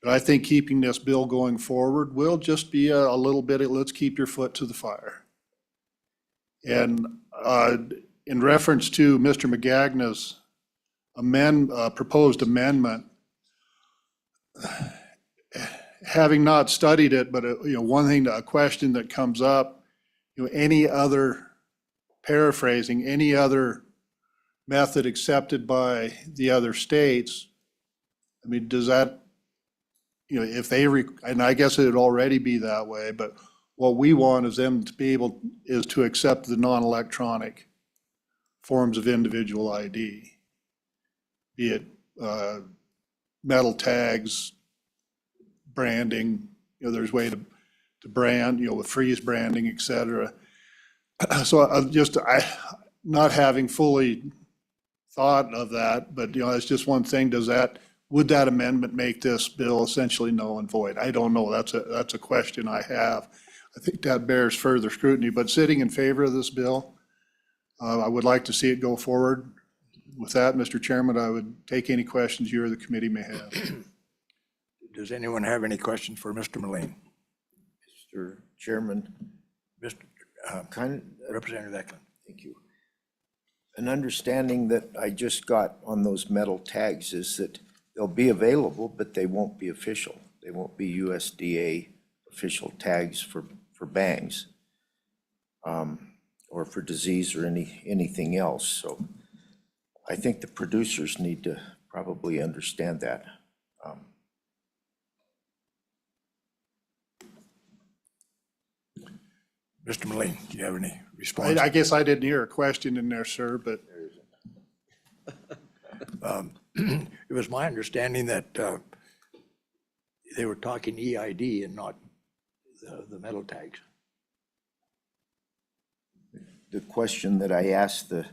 But I think keeping this bill going forward will just be a little bit of, let's keep your foot to the fire. And in reference to Mr. Magagna's proposed amendment, having not studied it, but one thing, a question that comes up, any other paraphrasing, any other method accepted by the other states, I mean, does that, if they, and I guess it'd already be that way, but what we want is them to be able, is to accept the non-electronic forms of individual ID, be it metal tags, branding, there's way to brand, with freeze branding, et cetera. So not having fully thought of that, but it's just one thing. Would that amendment make this bill essentially null and void? I don't know. That's a question I have. I think that bears further scrutiny, but sitting in favor of this bill, I would like to see it go forward. With that, Mr. Chairman, I would take any questions you or the committee may have. Does anyone have any questions for Mr. Moline? Mr. Chairman, Representative Eklund. thank you. An understanding that I just got on those metal tags is that they'll be available, but they won't be official. They won't be USDA official tags for bangs, or for disease or anything else. So I think the producers need to probably understand that. Mr. Moline, do you have any response? I guess I didn't hear a question in there, sir, but. It was my understanding that they were talking EID and not the metal tags. The question that I asked the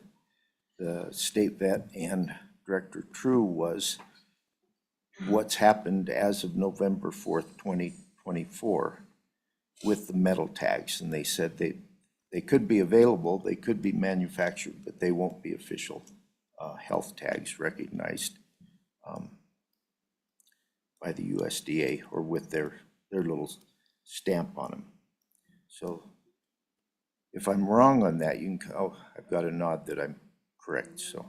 state vet and Director True was, what's happened as of November 4th, 2024 with the metal tags? And they said they could be available, they could be manufactured, but they won't be official health tags recognized by the USDA or with their little stamp on them. So if I'm wrong on that, you can, I've got a nod that I'm correct, so.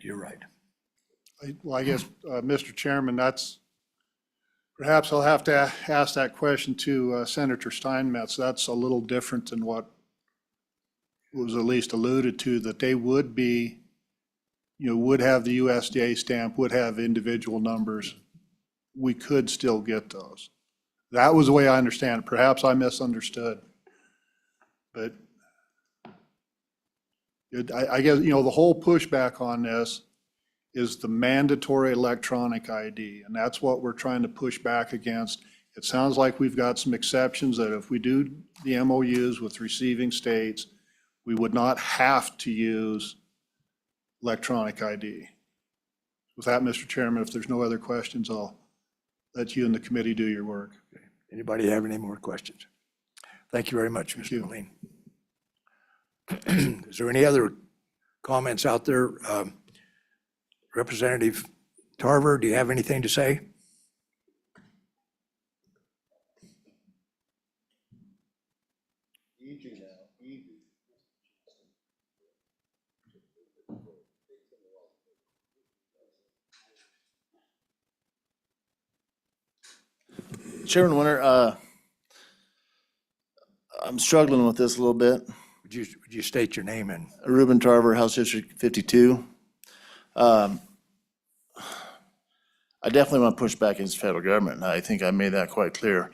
You're right. I guess, Mr. Chairman, perhaps I'll have to ask that question to Senator Steinmetz. That's a little different than what was at least alluded to, that they would be, would have the USDA stamp, would have individual numbers. We could still get those. That was the way I understand it. Perhaps I misunderstood. But I guess, the whole pushback on this is the mandatory electronic ID, and that's what we're trying to push back against. It sounds like we've got some exceptions that if we do the MOUs with receiving states, we would not have to use electronic ID. With that, Mr. Chairman, if there's no other questions, I'll let you and the committee do your work. Anybody have any more questions? Thank you very much, Mr. Moline. Is there any other comments out there? Representative Tarver, do you have anything to say? Chairman Winter, I'm struggling with this a little bit. would you state your name and? Reuben Tarver, House District 52. I definitely want to push back against the federal government, and I think I made that quite clear.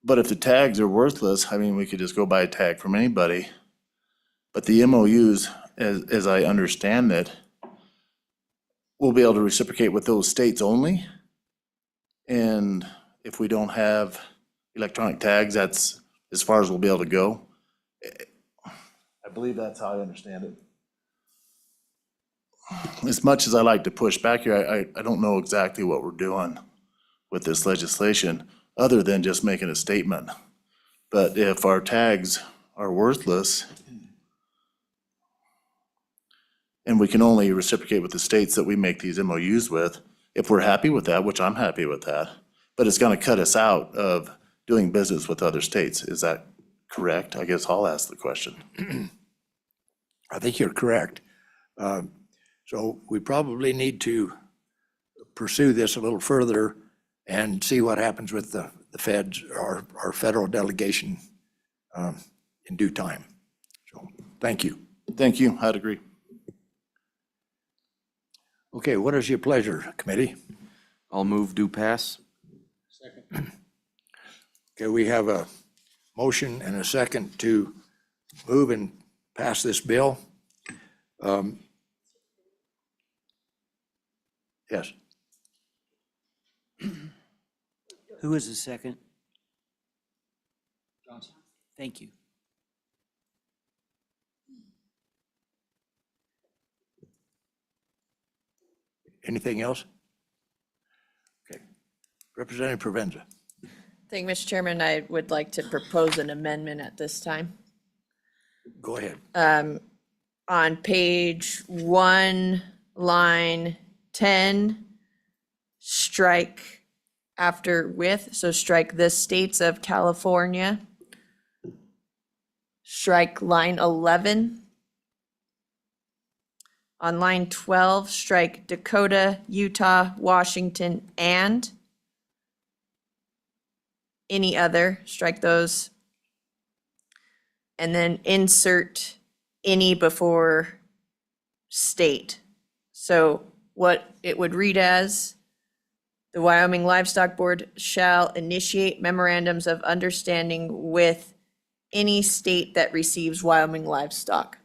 But if the tags are worthless, I mean, we could just go buy a tag from anybody. But the MOUs, as I understand it, we'll be able to reciprocate with those states only. And if we don't have electronic tags, that's as far as we'll be able to go. I believe that's how I understand it. As much as I like to push back here, I don't know exactly what we're doing with this legislation, other than just making a statement. But if our tags are worthless, and we can only reciprocate with the states that we make these MOUs with, if we're happy with that, which I'm happy with that, but it's gonna cut us out of doing business with other states. Is that correct? I guess I'll ask the question. I think you're correct. So we probably need to pursue this a little further and see what happens with the feds, our federal delegation in due time. So, thank you. Thank you, I'd agree. Okay, what is your pleasure, committee? I'll move do pass. Okay, we have a motion and a second to move and pass this bill. Yes. Who is the second? Johnson. Thank you. Anything else? Okay. Representative Provenza. Thank you, Mr. Chairman. I would like to propose an amendment at this time. Go ahead. On page 1, line 10, strike after with, so strike the states of California. Strike line 11. On line 12, strike Dakota, Utah, Washington, and any other, strike those. And then insert any before state. So what it would read as, the Wyoming Livestock Board shall initiate memorandums of understanding with any state that receives Wyoming livestock.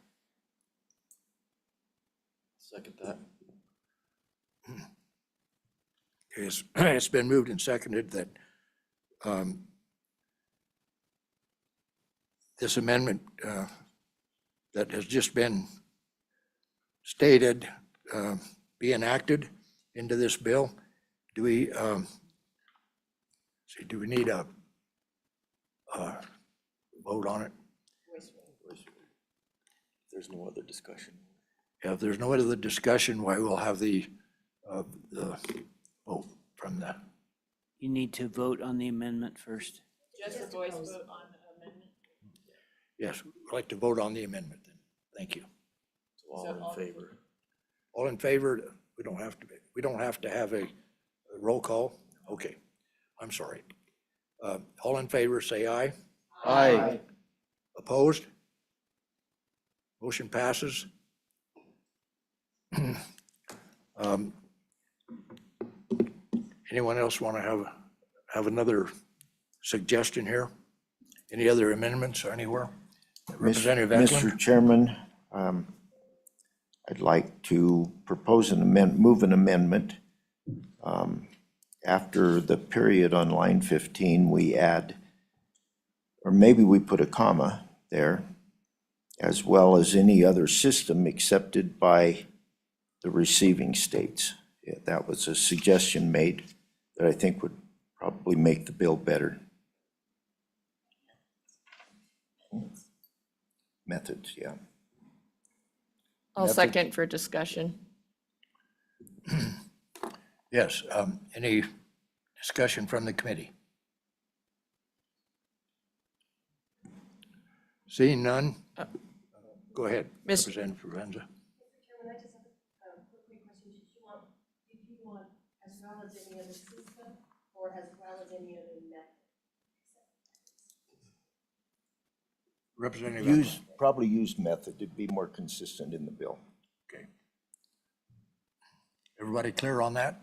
Second that. It's been moved and seconded that this amendment that has just been stated be enacted into this bill. Do we do we need a vote on it? There's no other discussion. Yeah, if there's no other discussion, why we'll have the vote from the. You need to vote on the amendment first. Just a voice vote on amendment. Yes, I'd like to vote on the amendment then. Thank you. All in favor? All in favor? We don't have to have a roll call? Okay, I'm sorry. All in favor, say aye. Aye. Opposed? Motion passes. Anyone else want to have another suggestion here? Any other amendments or anywhere? Representative Eklund? Mr. Chairman, I'd like to propose move an amendment. After the period on line 15, we add, or maybe we put a comma there, as well as any other system accepted by the receiving states. Yeah, that was a suggestion made that I think would probably make the bill better. Methods, yeah. I'll second for discussion. Yes, any discussion from the committee? Seeing none? Go ahead, Representative Provenza. Chairman, I just have a quick question. Did you want as well as any other system or as well as any other method? Representative Probably use method. It'd be more consistent in the bill. Okay. Everybody clear on that?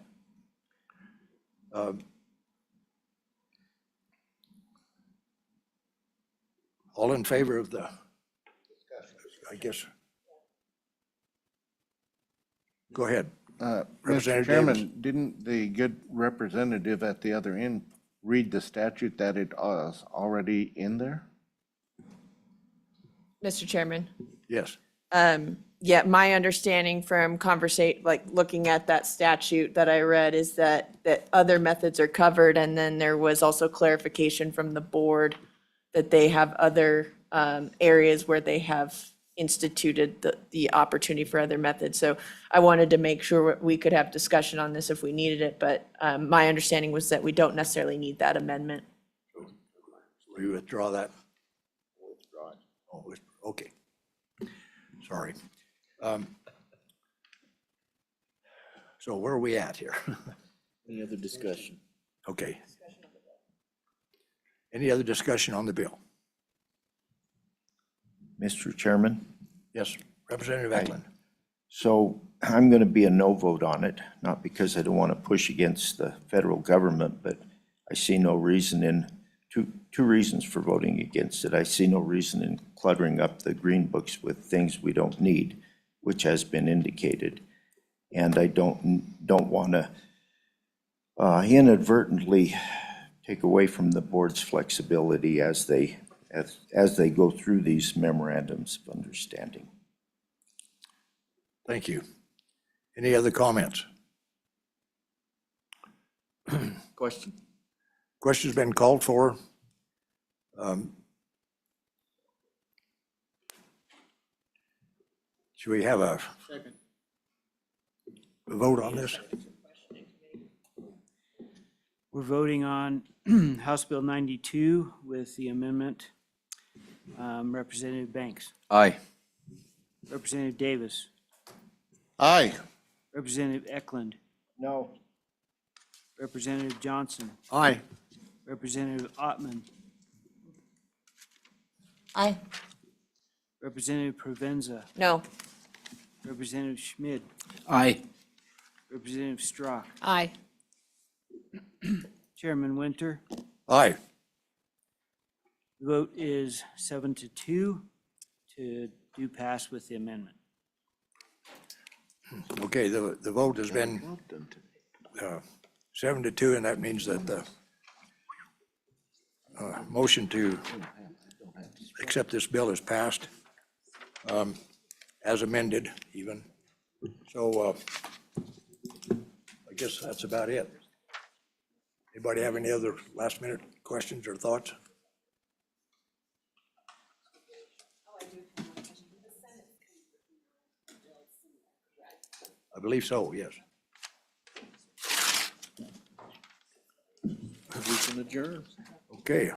All in favor of the, I guess. Go ahead. Mr. Representative Davis. Chairman, didn't the good representative at the other end read the statute that it is already in there? Mr. Chairman. Yes. Yeah, my understanding from looking at that statute that I read is that other methods are covered, and then there was also clarification from the board that they have other areas where they have instituted the opportunity for other methods. So I wanted to make sure we could have discussion on this if we needed it, but my understanding was that we don't necessarily need that amendment. We withdraw that? Withdraw it. Oh, okay. Sorry. So where are we at here? Any other discussion? Okay. Any other discussion on the bill? Mr. Chairman? Yes, Representative Eklund. So I'm going to be a no vote on it, not because I don't want to push against the federal government, but I see no reason in, two reasons for voting against it. I see no reason in cluttering up the green books with things we don't need, which has been indicated. And I don't want to inadvertently take away from the board's flexibility as they go through these memorandums of understanding. Thank you. Any other comments? Question? Question's been called for. Should we have a vote on this? We're voting on House Bill 92 with the amendment. Representative Banks. Aye. Representative Davis. Aye. Representative Eklund. No. Representative Johnson. Aye. Representative Ottman. Aye. Representative Provenza. No. Representative Schmid. Aye. Representative Strzok. Aye. Chairman Winter. Aye. The vote is 7-2 to do pass with the amendment. Okay, the vote has been 7-2, and that means that the motion to accept this bill is passed, as amended even. So I guess that's about it. Anybody have any other last minute questions or thoughts? I believe so, yes. We can adjourn. Okay.